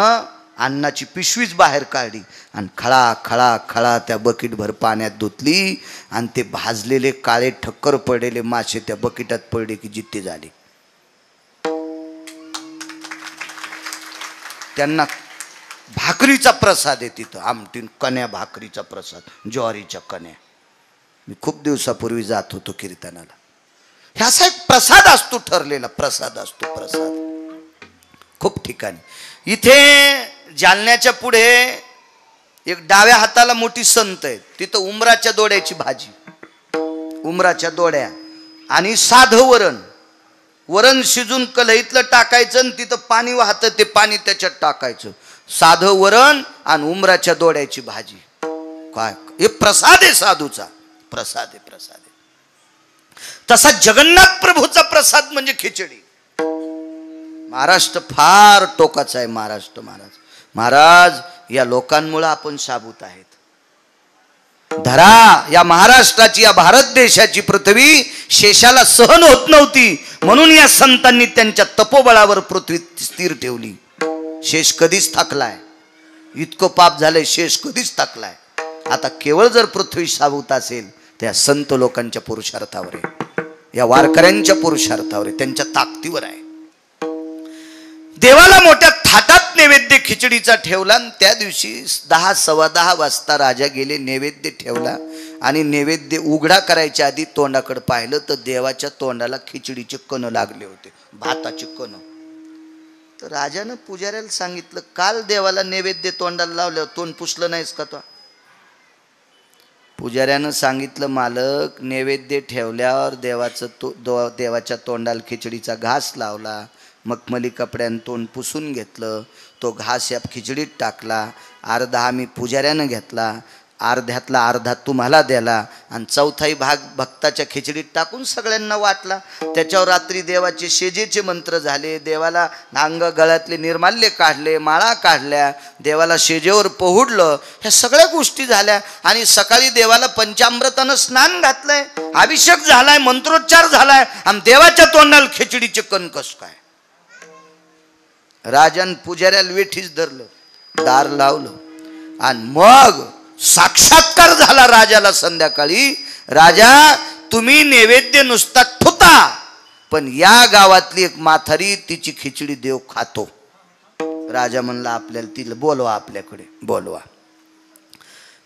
अन्नाची पिशवीच बाहेर काढली आणि खळा खळा खळा त्या बकेटभर पाण्यात धुतली आणि ते भाजलेले काळे ठक्कर पडलेले मासे त्या बकेटात पडले की जित्ते झाले. त्यांना भाकरीचा प्रसाद आहे तिथं, आमटीन कण्या भाकरीचा प्रसाद, ज्वारीच्या कण्या. मी खूप दिवसापूर्वी जात होतो कीर्तनाला. ह्याचा एक प्रसाद असतो, ठरलेला प्रसाद असतो, प्रसाद खूप ठिकाणी. इथे जालन्याच्या पुढे एक डाव्या हाताला मोठी संत आहे, तिथं उमराच्या दोड्याची भाजी, उमराच्या दोड्या आणि साधं वरण, वरण शिजून कढईतलं टाकायचं आणि तिथं पाणी वाहतं, ते पाणी त्याच्यात टाकायचं. साधं वरण आणि उमराच्या दोड्याची भाजी. काय हे प्रसाद आहे, साधूचा प्रसाद आहे, प्रसाद आहे. तसा जगन्नाथ प्रभूचा प्रसाद म्हणजे खिचडी. महाराष्ट्र फार टोकाचा आहे. महाराष्ट्र महाराज या लोकांमुळे आपण साबूत आहेत. धरा या महाराष्ट्राची, या भारत देशाची पृथ्वी शेषाला सहन होत नव्हती, म्हणून या संतांनी त्यांच्या तपोबळावर पृथ्वी स्थिर ठेवली. शेष कधीच थकलाय, इतकं पाप झालंय, शेष कधीच थकलाय. आता केवळ जर पृथ्वी सावत असेल त्या संत लोकांच्या पुरुषार्थावर आहे, या वारकऱ्यांच्या पुरुषार्थावर आहे, त्यांच्या ताकदीवर आहे. देवाला मोठ्या थाटात नैवेद्य खिचडीचा ठेवला. त्या दिवशी 10 सव्वा 10 वाजता राजा गेले, नैवेद्य ठेवला आणि नैवेद्य उघडा करायच्या आधी तोंडाकडे पाहिलं तर देवाच्या तोंडाला खिचडीचे कण लागले होते, भाताचे कण. तर राजानं पुजाऱ्याला सांगितलं, काल देवाला नैवेद्य तोंडाला लावल्यावर तोंड पुसलं नाहीस का? तो पुजाऱ्यानं सांगितलं, मालक नैवेद्य ठेवल्यावर देवाच्या तोंडाला खिचडीचा घास लावला, मखमली कपड्यानं तोंड पुसून घेतलं, तो घास या खिचडीत टाकला, अर्धा आम्ही पुजाऱ्यानं घेतला, अर्ध्यातला अर्धा तुम्हाला द्याला आणि चौथाही भाग भक्ताच्या खिचडीत टाकून सगळ्यांना वाटला. त्याच्यावर रात्री देवाचे शेजेचे मंत्र झाले, देवाला अंग गळ्यातले निर्माल्य काढले, माळा काढल्या, देवाला शेजेवर पोहुडलं, ह्या सगळ्या गोष्टी झाल्या. आणि सकाळी देवाला पंचामृतानं स्नान घातलंय, अभिषेक झालाय, मंत्रोच्चार झालाय आणि देवाच्या तोंडाला खिचडीचे कण कस काय? राजान पुजाऱ्याला वेठीच धरलं, दार लावलं आणि मग साक्षात्कार झाला राजाला. संध्याकाळी, राजा तुम्ही नैवेद्य नुसता ठुता, पण या गावातली एक म्हातारी तिची खिचडी देव खातो. राजा म्हणला, आपल्याला तिला बोलवा, आपल्याकडे बोलवा.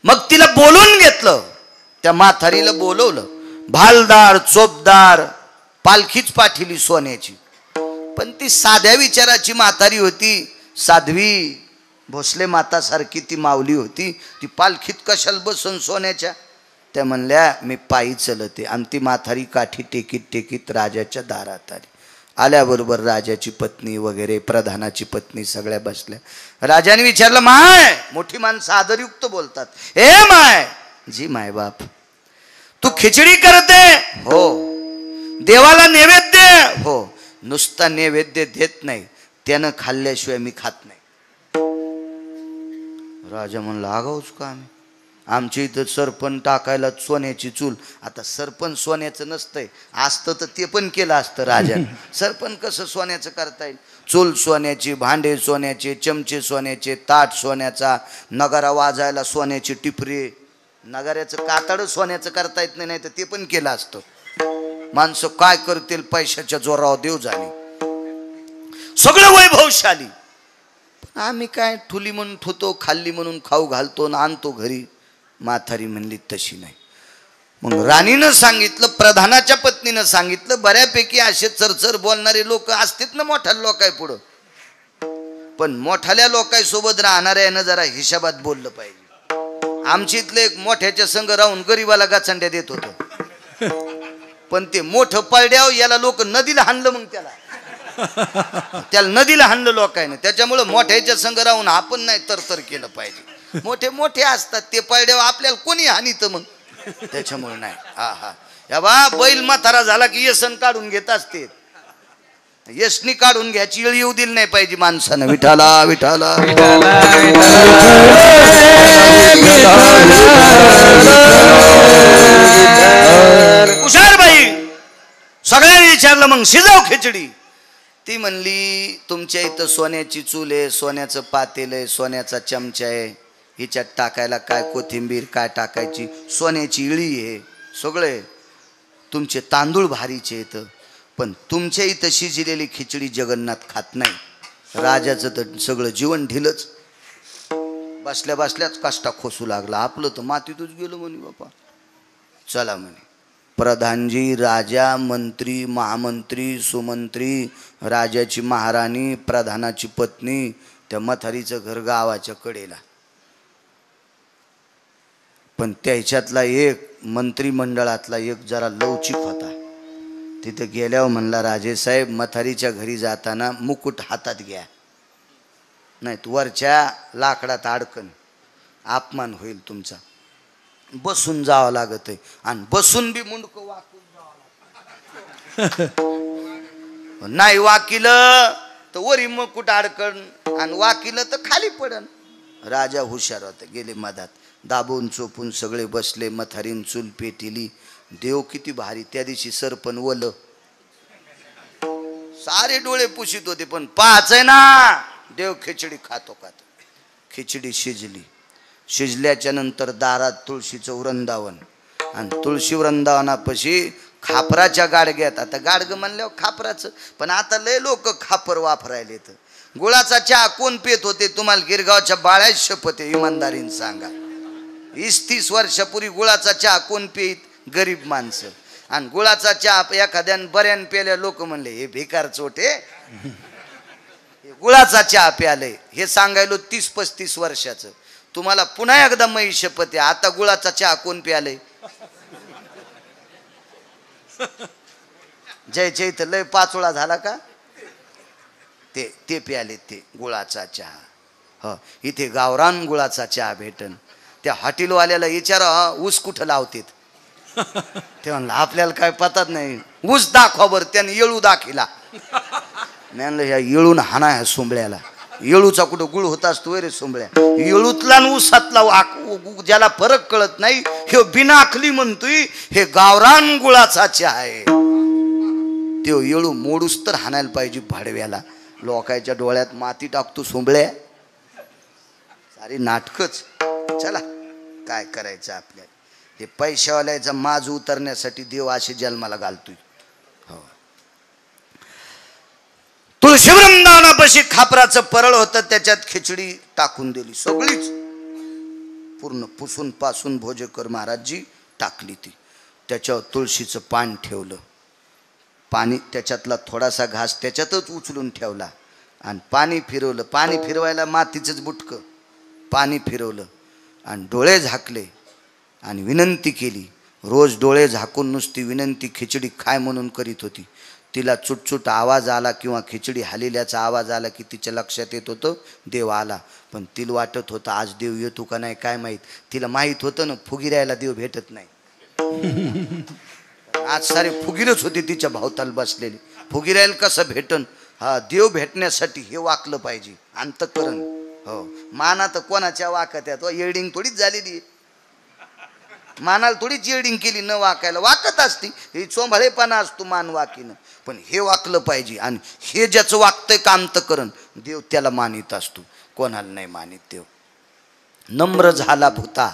मग तिला बोलवून घेतलं, त्या म्हातारीला बोलवलं, भालदार चोपदार पालखीच पाठिली सोन्याची. पण ती साध्या विचाराची म्हातारी होती, साध्वी भोसले माता सारखी ती माऊली होती. ती पालखीत कशाला बसून सोन्याच्या? त्या म्हणल्या, मी पायी चलते. आणि ती म्हातारी काठी टेकीत टेकीत राजाच्या दारात आली. आल्याबरोबर राजाची पत्नी वगैरे, प्रधानाची पत्नी सगळ्या बसल्या. राजाने विचारलं, माय, मोठी माणसं आदरयुक्त बोलतात, ए माय. जी माय बाप. तू खिचडी करते? हो. देवाला नैवेद्य? हो. नुसता नैवेद्य देत नाही, त्यानं खाल्ल्याशिवाय मी खात नाही. राजा म्हणला, आगाऊच का आम्ही? आमच्या इथं सरपण टाकायला सोन्याची चूल. आता सरपण सोन्याचं नसतंय, असतं तर ते पण केलं असतं राजा. सरपण कसं सोन्याचं करता येईल? चूल सोन्याची, भांडे सोन्याचे, चमचे सोन्याचे, ताट सोन्याचा, नगारा वाजायला सोन्याची टिपरे, नगाऱ्याचं कातड सोन्याचं करता येत नाही, तर ते पण केलं असतं. माणसं काय करतील पैशाच्या जोरावर देव जाणे. सगळं वैभवशाली. आम्ही काय ठुली म्हणून ठुतो, खाल्ली म्हणून खाऊ घालतो ना आणतो घरी. म्हातारी म्हणली, तशी नाही. मग राणीनं सांगितलं, प्रधानाच्या पत्नीनं सांगितलं, बऱ्यापैकी असे चरचर बोलणारे लोक असतात ना मोठ्या लोकाय पुढं, पण मोठ्याल्या लोकांसोबत राहणाऱ्यानं जरा हिशोबात बोललं पाहिजे. आमच्या इथलं एक मोठ्याच्या संग राहून गरीबाला गाचंड्या देत होतं, पण ते मोठं पळड्याव याला लोक नदीला हाणलं, मग त्याला नदीला हाणलं लोकांनी. त्याच्यामुळं मोठ्याच्या संग राहून आपण नाही तरतर केलं पाहिजे. मोठे मोठे असतात ते पळड्याव, आपल्याला कोणी हानीत मग, त्याच्यामुळे नाही. हा हा, या बा बैल म्हातारा झाला की येसन काढून घेत असते, यशनी काढून घ्यायची वेळ येऊ दिली नाही पाहिजे माणसानं. विठाला विठाला हुशारबाई सगळ्यांनी विचारलं, मग शिजाव खिचडी. ती म्हणली, तुमच्या इथं सोन्याची चूल आहे, सोन्याचं पातेल आहे, सोन्याचा चमचा आहे, हिच्यात टाकायला काय कोथिंबीर काय टाकायची, सोन्याची इळी आहे, सगळे तुमचे तांदूळ भारीचे येतं, पण तुमच्या इथं शिजलेली खिचडी जगन्नाथ खात नाही. राजाचं तर सगळं जीवन ढिलच. बसल्या बसल्याच काष्टा खोसू लागला. आपलं तर मातीतच गेलो म्हणे बापा. चला म्हणे, प्रधानजी, राजा, मंत्री, महामंत्री, सुमंत्री, राजाची महाराणी, प्रधानाची पत्नी, त्या म्हातारीचं घर गावाच्या कडेला. पण त्याच्यातला एक मंत्रिमंडळातला एक जरा लवचिक होता. तिथे गेल्यावर म्हणला, राजेसाहेब म्हातारीच्या घरी जाताना मुकुट हातात घ्या, नाही वरच्या लाकडात अडकन, अपमान होईल तुमचा. बसून जावं लागत आहे, आणि बसून बी मुंडकं वाकून जावं लागत. नाही वाकिलं तर वरी मुकुट अडकन आणि वाकिलं तर खाली पडन. राजा हुशार होता, गेले मधात, दाबून चोपून सगळे बसले. म्हातारीन चूल पेटिली. देव किती भारी. त्या दिवशी सरपण वल सारे डोळे पुशीत होते, पण पाच आहे ना देव खिचडी खातो. खिचडी शिजली. शिजल्याच्या नंतर दारात तुळशीचं वृंदावन आणि तुळशी वृंदावनापाशी खापराच्या गाडग्यात. आता गाडगं म्हणल्यावर खापराचं, पण आता लय लोक खापर वापरायले. तर गुळाचा चहा कोण पेत होते? तुम्हाला गिरगावच्या बाळ्या शपथ आहे, इमानदारीने सांगा. 20-30 वर्षापूर्वी गुळाचा चहा कोण पेत? गरीब माणसं. आणि गुळाचा चहा एखाद्यान बऱ्यान पेल्या लोक म्हणले हे भिकार चोटे, गुळाचा चहा प्याले. हे सांगायलो 30-35 वर्षाचं. तुम्हाला पुन्हा एकदा मै शपथ आहे, आता गुळाचा चहा कोण प्याले? जय तर लय पाचोळा झाला का? ते प्याले ते गुळाचा चहा. हो, इथे गावरान गुळाचा चहा भेटन. त्या हॉटेलवाल्याला विचारा ऊस कुठं लावतेत? ते म्हणलं आपल्याला काय पतात नाही. ऊस दाखवा बरं. त्याने येळू दाखिला. म्हणलं ह्या येळून हाना ह्या सोंबळ्याला. येळूचा कुठं गुळ होत असतो रे सोंबळ्या? येळूतला ऊसातला ज्याला फरक कळत नाही हे बिनाखली म्हणतोय हे गावरान गुळाचा चहा आहे. तो येळू मोडूस तर हाणायला पाहिजे भाडव्याला. लोकांच्या डोळ्यात माती टाकतो सोंबळ्या. सारी नाटकच. चला काय करायचं आपल्याला. हे पैशावाल्याचा माज उतरण्यासाठी देव असे जन्माला घालतोय. हो, तुळशी वृंदावनापाशी खापराचं परळ होतं, त्याच्यात खिचडी टाकून दिली. सगळीच पूर्ण पुसून पासून भोजेकर महाराजजी टाकली ती. त्याच्यावर तुळशीचं पान ठेवलं. पाणी त्याच्यातला थोडासा घास त्याच्यातच उचलून ठेवला आणि पाणी फिरवलं. पाणी फिरवायला मातीचंच बुटकं. पाणी फिरवलं आणि डोळे झाकले आणि विनंती केली. रोज डोळे झाकून नुसती विनंती खिचडी खाय म्हणून करीत होती. तिला चुटचुट आवाज आला किंवा खिचडी हालिल्याचा आवाज आला की तिच्या लक्षात येत होतं देव आला. पण तिला वाटत होतं आज देव येतो का नाही काय माहीत. तिला माहीत होतं ना फुगिरायला देव भेटत नाही. आज सारे फुगीरच होते तिच्या भावताल बसलेली. फुगिरायला कसं भेटन? हा, देव भेटण्यासाठी हे वाकलं पाहिजे अंतःकरण. हो, माना तर कोणाच्या वाकत आहे? तो येडिंग थोडीच झालेली. मानाला थोडीच येडिंग केली न वाकायला. वाकत असती ही चोंभाळेपणा असतो मान वाकीनं. पण हे वाकलं पाहिजे. आणि हे ज्याचं वागतंय का अंतःकरण देव त्याला मानित असतो, कोणाला नाही मानित देव. नम्र झाला भूता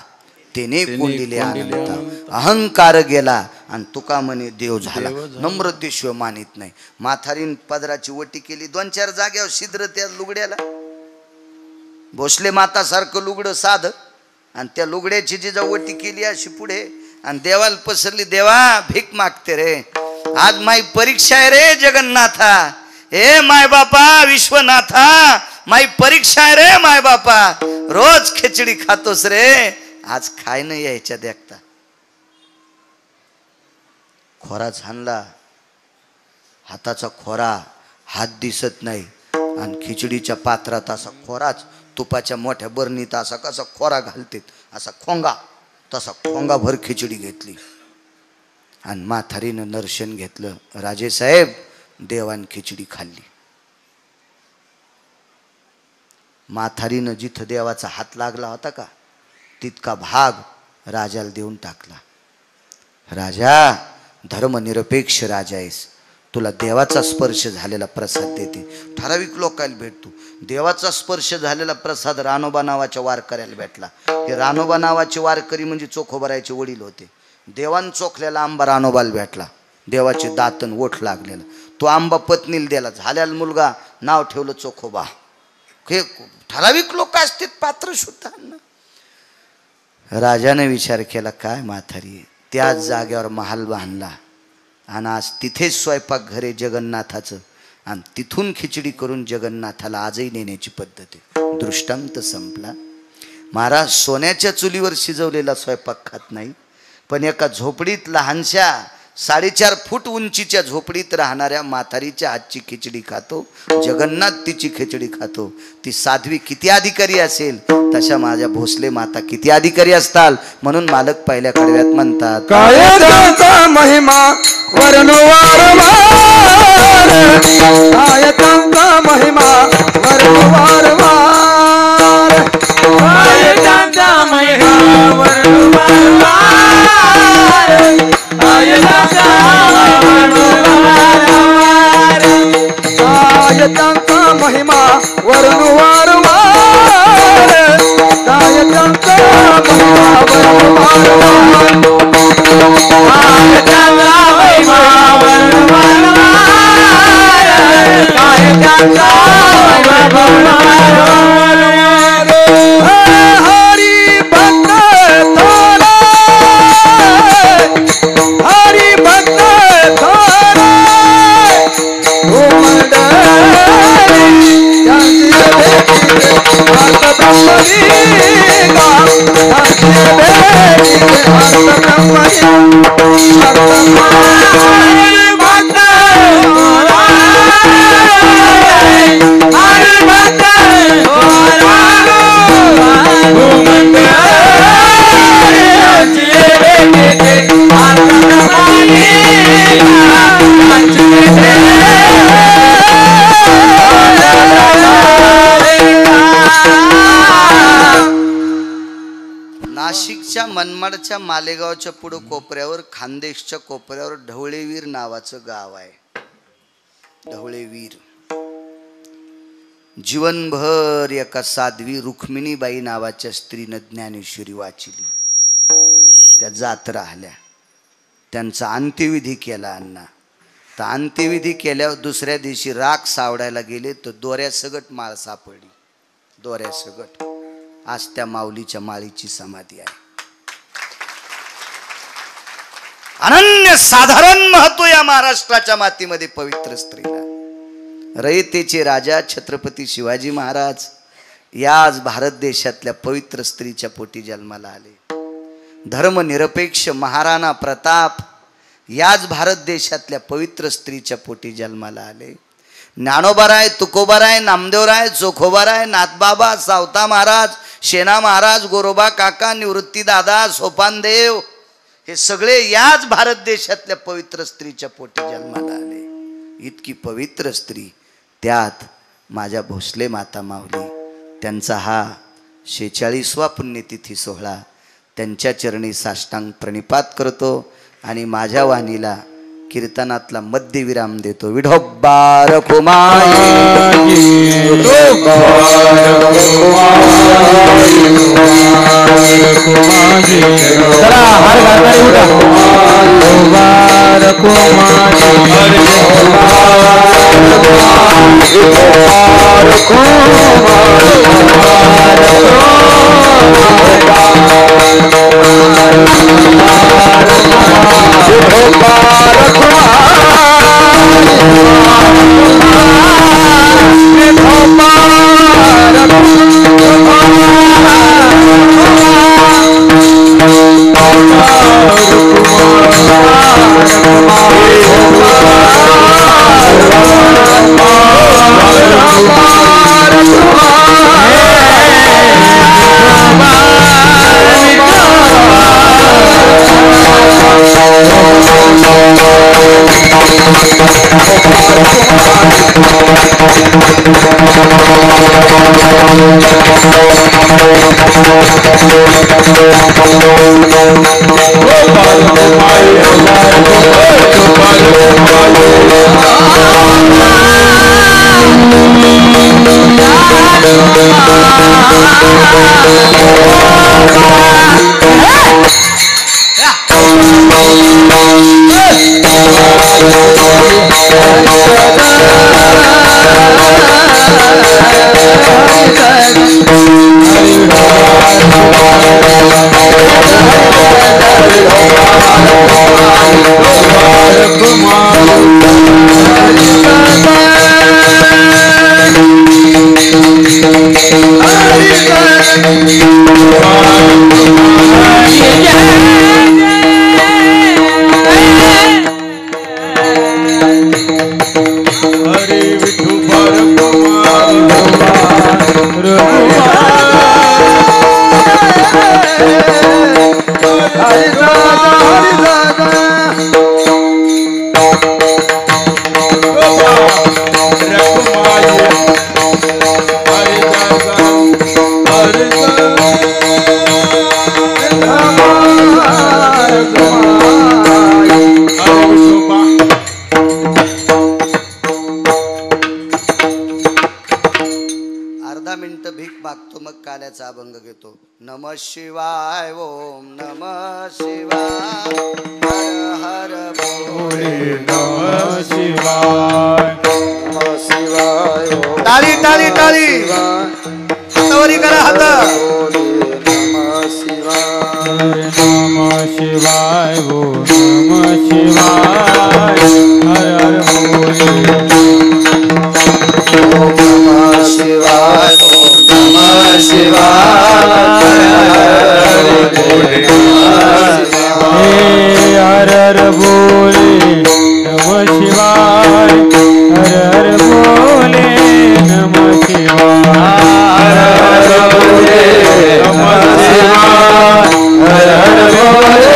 तेने कोंडिले अनंता. अहंकार गेला आणि तुका म्हणे देव झाला. नम्रतेशिवाय मानित नाही. म्हातारीन पदराची वटी केली. 2-4 जाग्यावर छिद्र त्या लुगड्याला. भोसले माता सारखं लुगडं साध आणि त्या लुगड्याची जिजा वटी केली अशी पुढे आणि देवाला पसरली. देवा भीक मागते रे, आज माई परीक्षा आहे रे जगन्नाथा. हे माय बापा विश्वनाथा, माई परीक्षा आहे रे माय बापा. रोज खिचडी खातोस रे, आज खाय नाही यायच्या देखता. खोरा झानला, हाताचा खोरा, हात दिसत नाही आणि खिचडीच्या पात्रात असा खोराच. तुपाच्या मोठ्या बरणीत असा कसा खोरा घालतेत असा खोंगा, तसा खोंगा भर खिचडी घेतली आणि म्हातारीनं दर्शन घेतलं. राजेसाहेब देवान खिचडी खाल्ली. म्हातारीनं जिथं देवाचा हात लागला होता का तितका भाग राजाला देऊन टाकला. राजा धर्मनिरपेक्ष राजा आहेस, तुला देवाचा स्पर्श झालेला प्रसाद देते. ठराविक लोकांना भेटतो. देवाचा स्पर्श झालेला प्रसाद रानोबा नावाच्या वारकऱ्याला भेटला. हे रानोबा नावाचे वारकरी म्हणजे चोखोबरायचे वडील होते. देवान चोखलेला आंबा रानोबाला भेटला. देवाचे दातन ओठ लागलेला तो आंबा पत्नीला दिला. झाल्याला मुलगा नाव ठेवलं चोखोबा. हे ठराविक लोक असतात पात्र सुद्धा. राजाने विचार केला काय म्हातारी, त्याच जागेवर महाल बांधला आणि आज तिथेच स्वयंपाक घरे जगन्नाथाचं आणि तिथून खिचडी करून जगन्नाथाला आजही नेण्याची पद्धत आहे. दृष्टांत संपला. महाराज सोन्याच्या चुलीवर शिजवलेला स्वयंपाक खात नाही, पण एका झोपडीत लहानशा 4.5 फूट उंचीच्या झोपडीत राहणाऱ्या म्हातारीच्या हातची खिचडी खातो. जगन्नाथ तिची खिचडी खातो. ती साध्वी किती अधिकारी असेल तशा माझ्या भोसले माता किती अधिकारी असताल. म्हणून मालक पहिल्या कडव्यात म्हणतात काय त्यांचा महिमा वर्णवारवार, काय त्यांचा महिमा वर्णवारवार, काय त्यांचा महिमा वर्णवारवार, काय त्यांचा वर्णवारवार, काय त्यांचा महिमा वर्णवारवार. नाशिकच्या मनमाडच्या मालेगावच्या पुढं कोपऱ्यावर खानदेशच्या कोपऱ्यावर ढवळेवीर नावाचं गाव आहे. ढवळेवीर. जीवनभर एका साध्वी रुक्मिणीबाई नावाच्या स्त्रीनं ज्ञानेश्वरी वाचली. त्या जात राहिल्या. त्यांचा अंत्यविधी केला अण्णा. तर अंत्यविधी केल्यावर दुसऱ्या दिवशी राख सावडायला गेले तर दोऱ्यासगट माळ सापडली. दोऱ्यासगट. आज त्या माऊलीच्या माळीची समाधी आहे. अनन्य साधारण महत्व या महाराष्ट्राच्या मातीमध्ये पवित्र स्त्रीला. रयतेचे राजा छत्रपती शिवाजी महाराज याच भारत देशातल्या पवित्र स्त्रीच्या पोटी जन्माला आले. धर्मनिरपेक्ष महाराणा प्रताप याच भारत देशातल्या पवित्र स्त्रीच्या पोटी जन्माला आले. ज्ञानोबाराय, तुकोबाराय, नामदेवराय, चोखोबाराय, नाथबाबा, सावता महाराज, शेना महाराज, गोरोबा काका, निवृत्ती दादा, सोपानदेव हे सगळे याच भारत देशातल्या पवित्र स्त्रीच्या पोटी जन्माला आले. इतकी पवित्र स्त्री, त्यात माझ्या भोसले माता माऊली. त्यांचा हा 46वा पुण्यतिथी सोहळा. त्यांच्या चरणी साष्टांग प्रणिपात करतो आणि माझ्या वाणीला कीर्तनातला मध्यविराम देतो. विठोबा रखुमाई, अभंग घेतो. नमः शिवाय, ओम नमः शिवाय, हर हर भोले, नमः शिवाय, नमः शिवाय. टाळी टाळी टाळी हातावरी करा हात. नमः शिवाय, नमः शिवाय, ओम नमः शिवाय, हर हर भोले. ओम नमः शिवाय, ओम नमः शिवाय, हर हर भोले. नमः शिवाय, हर हर भोले. नमः शिवाय, हर हर भोले. नमः शिवाय, हर हर भोले.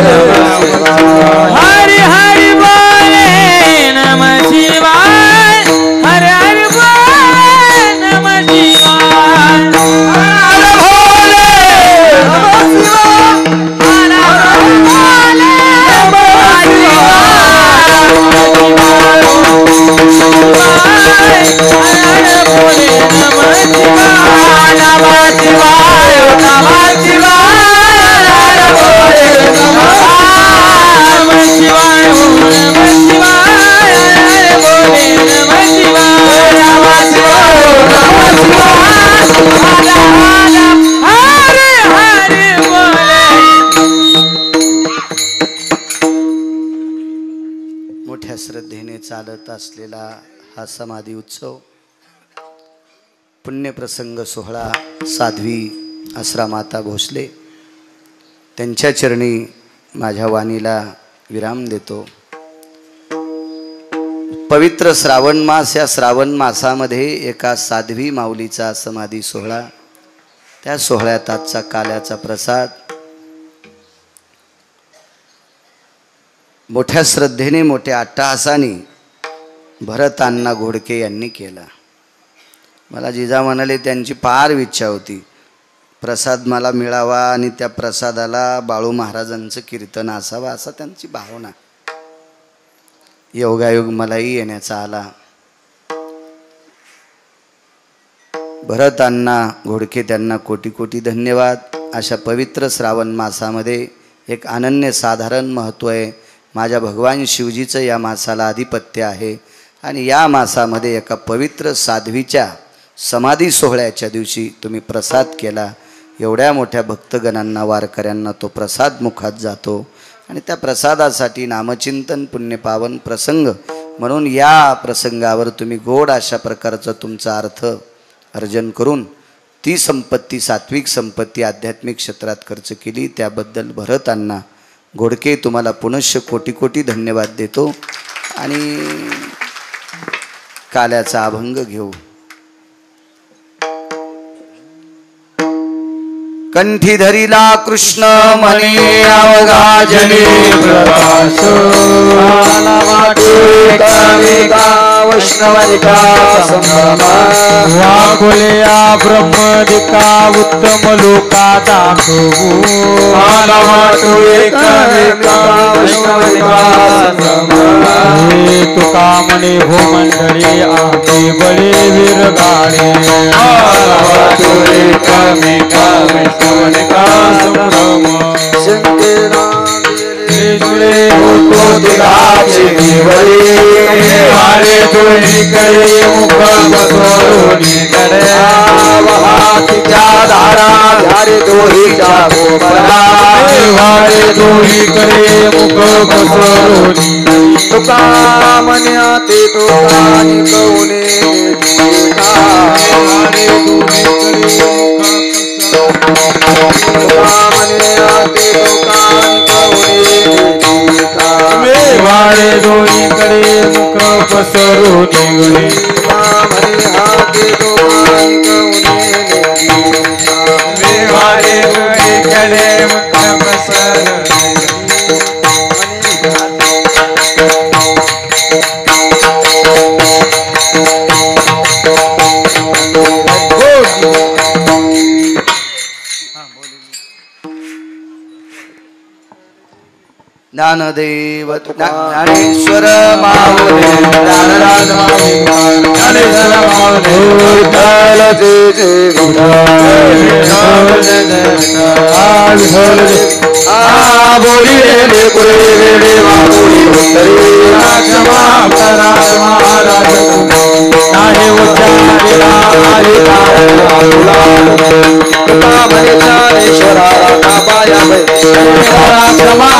नमः शिवाय, हरि हरि बोले. नमः शिवाय, हर हर बोले. नमः शिवाय, हर हर भोले. नमः शिवाय. चालत असलेला हा समाधी उत्सव पुण्यप्रसंग सोहळा साध्वी आसरामाता भोसले त्यांच्या चरणी माझ्या वाणीला विराम देतो. पवित्र श्रावण मास, या श्रावण मासामध्ये एका साध्वी माऊलीचा समाधी सोहळा, त्या सोहळ्यात आजचा काल्याचा प्रसाद मोठ्या श्रद्धेने मोठ्या अट्टहासाने भरत अण्णा घोडके यांनी केला. मला जिजा म्हणाले त्यांची फार इच्छा होती प्रसाद मला मिळावा आणि त्या प्रसादाला बाळू महाराजांचं कीर्तन असावं, असा त्यांची भावना. योगायोग मलाही येण्याचा आला. भरत अण्णा घोडके त्यांना कोटी कोटी धन्यवाद. अशा पवित्र श्रावण मासामध्ये एक अनन्यसाधारण महत्त्व आहे. माझ्या भगवान शिवजीचं या मासाला आधिपत्य आहे आणि या मासामध्ये एका पवित्र साध्वीच्या समाधी सोहळ्याच्या दिवशी तुम्ही प्रसाद केला. एवढ्या मोठ्या भक्तगणांना, वारकऱ्यांना तो प्रसाद मुखात जातो आणि त्या प्रसादासाठी नामचिंतन पुण्यपावन प्रसंग म्हणून या प्रसंगावर तुम्ही गोड अशा प्रकारचा तुमचा अर्थ अर्जन करून ती संपत्ती, सात्विक संपत्ती आध्यात्मिक क्षेत्रात खर्च केली. त्याबद्दल भरत अण्णा घोडके तुम्हाला पुनश्च कोटी कोटी धन्यवाद देतो. आणि काल्याचा अभंग घेऊ. कंठी धरिला कृष्ण म्हणे अवघा जनी प्रकाश, वैष्णवनिका संभ्रमा, वाकुल्या ब्रह्मदिका उत्तम लोका दाखवू, मला वाटू एकामेका वैष्णवनिका संभ्रमा. हे तुका म्हणे हो मंडळी आम्ही बळे वीर गाणे, मला वाटू एकामेका वैष्णवनिका संभ्रमा. शंकरा जुळे होतो तिघाचे केवळी, वारे दोन्ही कडे मुख बसवूनी कडे, वाहतीच्या धारा धारे दोहीच्या गोबरा, वारे दोही कडे मुख बसवूनी. तुका म्हण्या ते तुका निकवणे तुका, वारे दोन्ही कडे तुका म्हण्या ते तुका निकवणे तुका, वारे दोन्हीकडे मुख पसरून निघणे. वारे दोन्हीकडे मुख पसरून ज्ञानदेव ज्ञानेश्वर माऊली, ज्ञानराज माऊली, ज्ञानेश्वर माऊली, विठ्ठल जय जय बोली रे पुरे वेडे माऊली उत्तरी, क्षमा करा महाराज नाही उच्चारिला तुका म्हणे ज्ञानेश्वरा काबाया क्षमा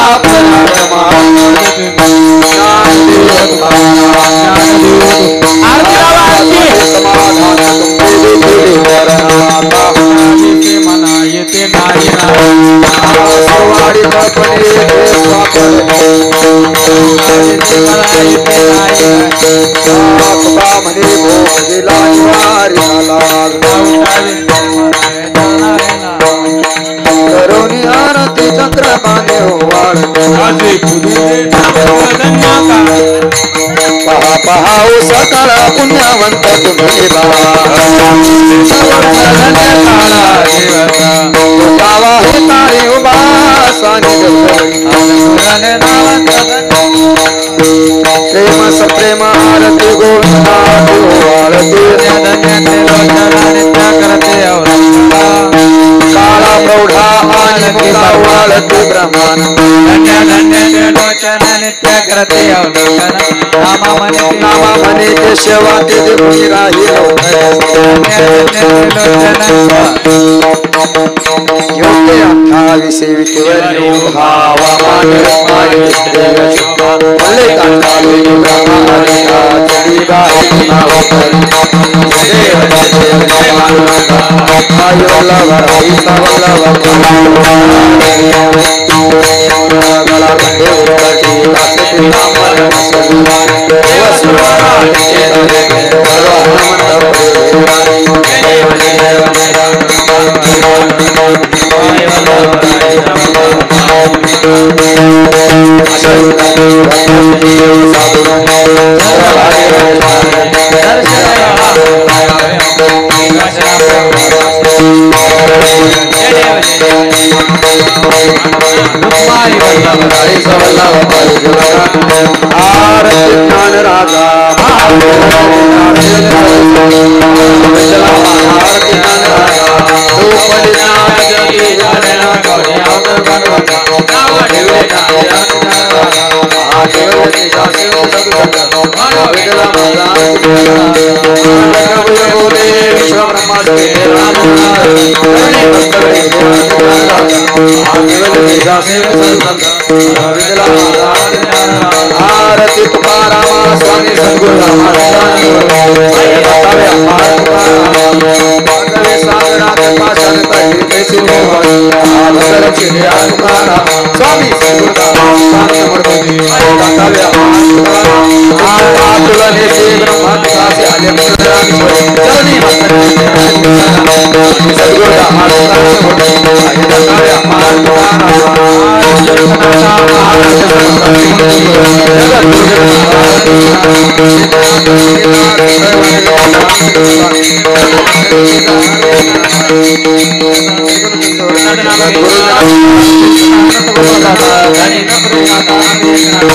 मना येते नाही करोनी आरती चंद्रमाने पहा पहा ओ सकळ पुण्यवंत तुम्ही बाबा हे तारे उभा साने प्रेम सप्रेम आरती गोविंदा आरती करते काळा प्रौढा आणि आरती ब्रह्मन नित्य करते नामा म्हणे ते सेवा ते देवी राही योग्य 28 भावा आरती तुकाराम स्वामी सद्गुरु सद्गुरु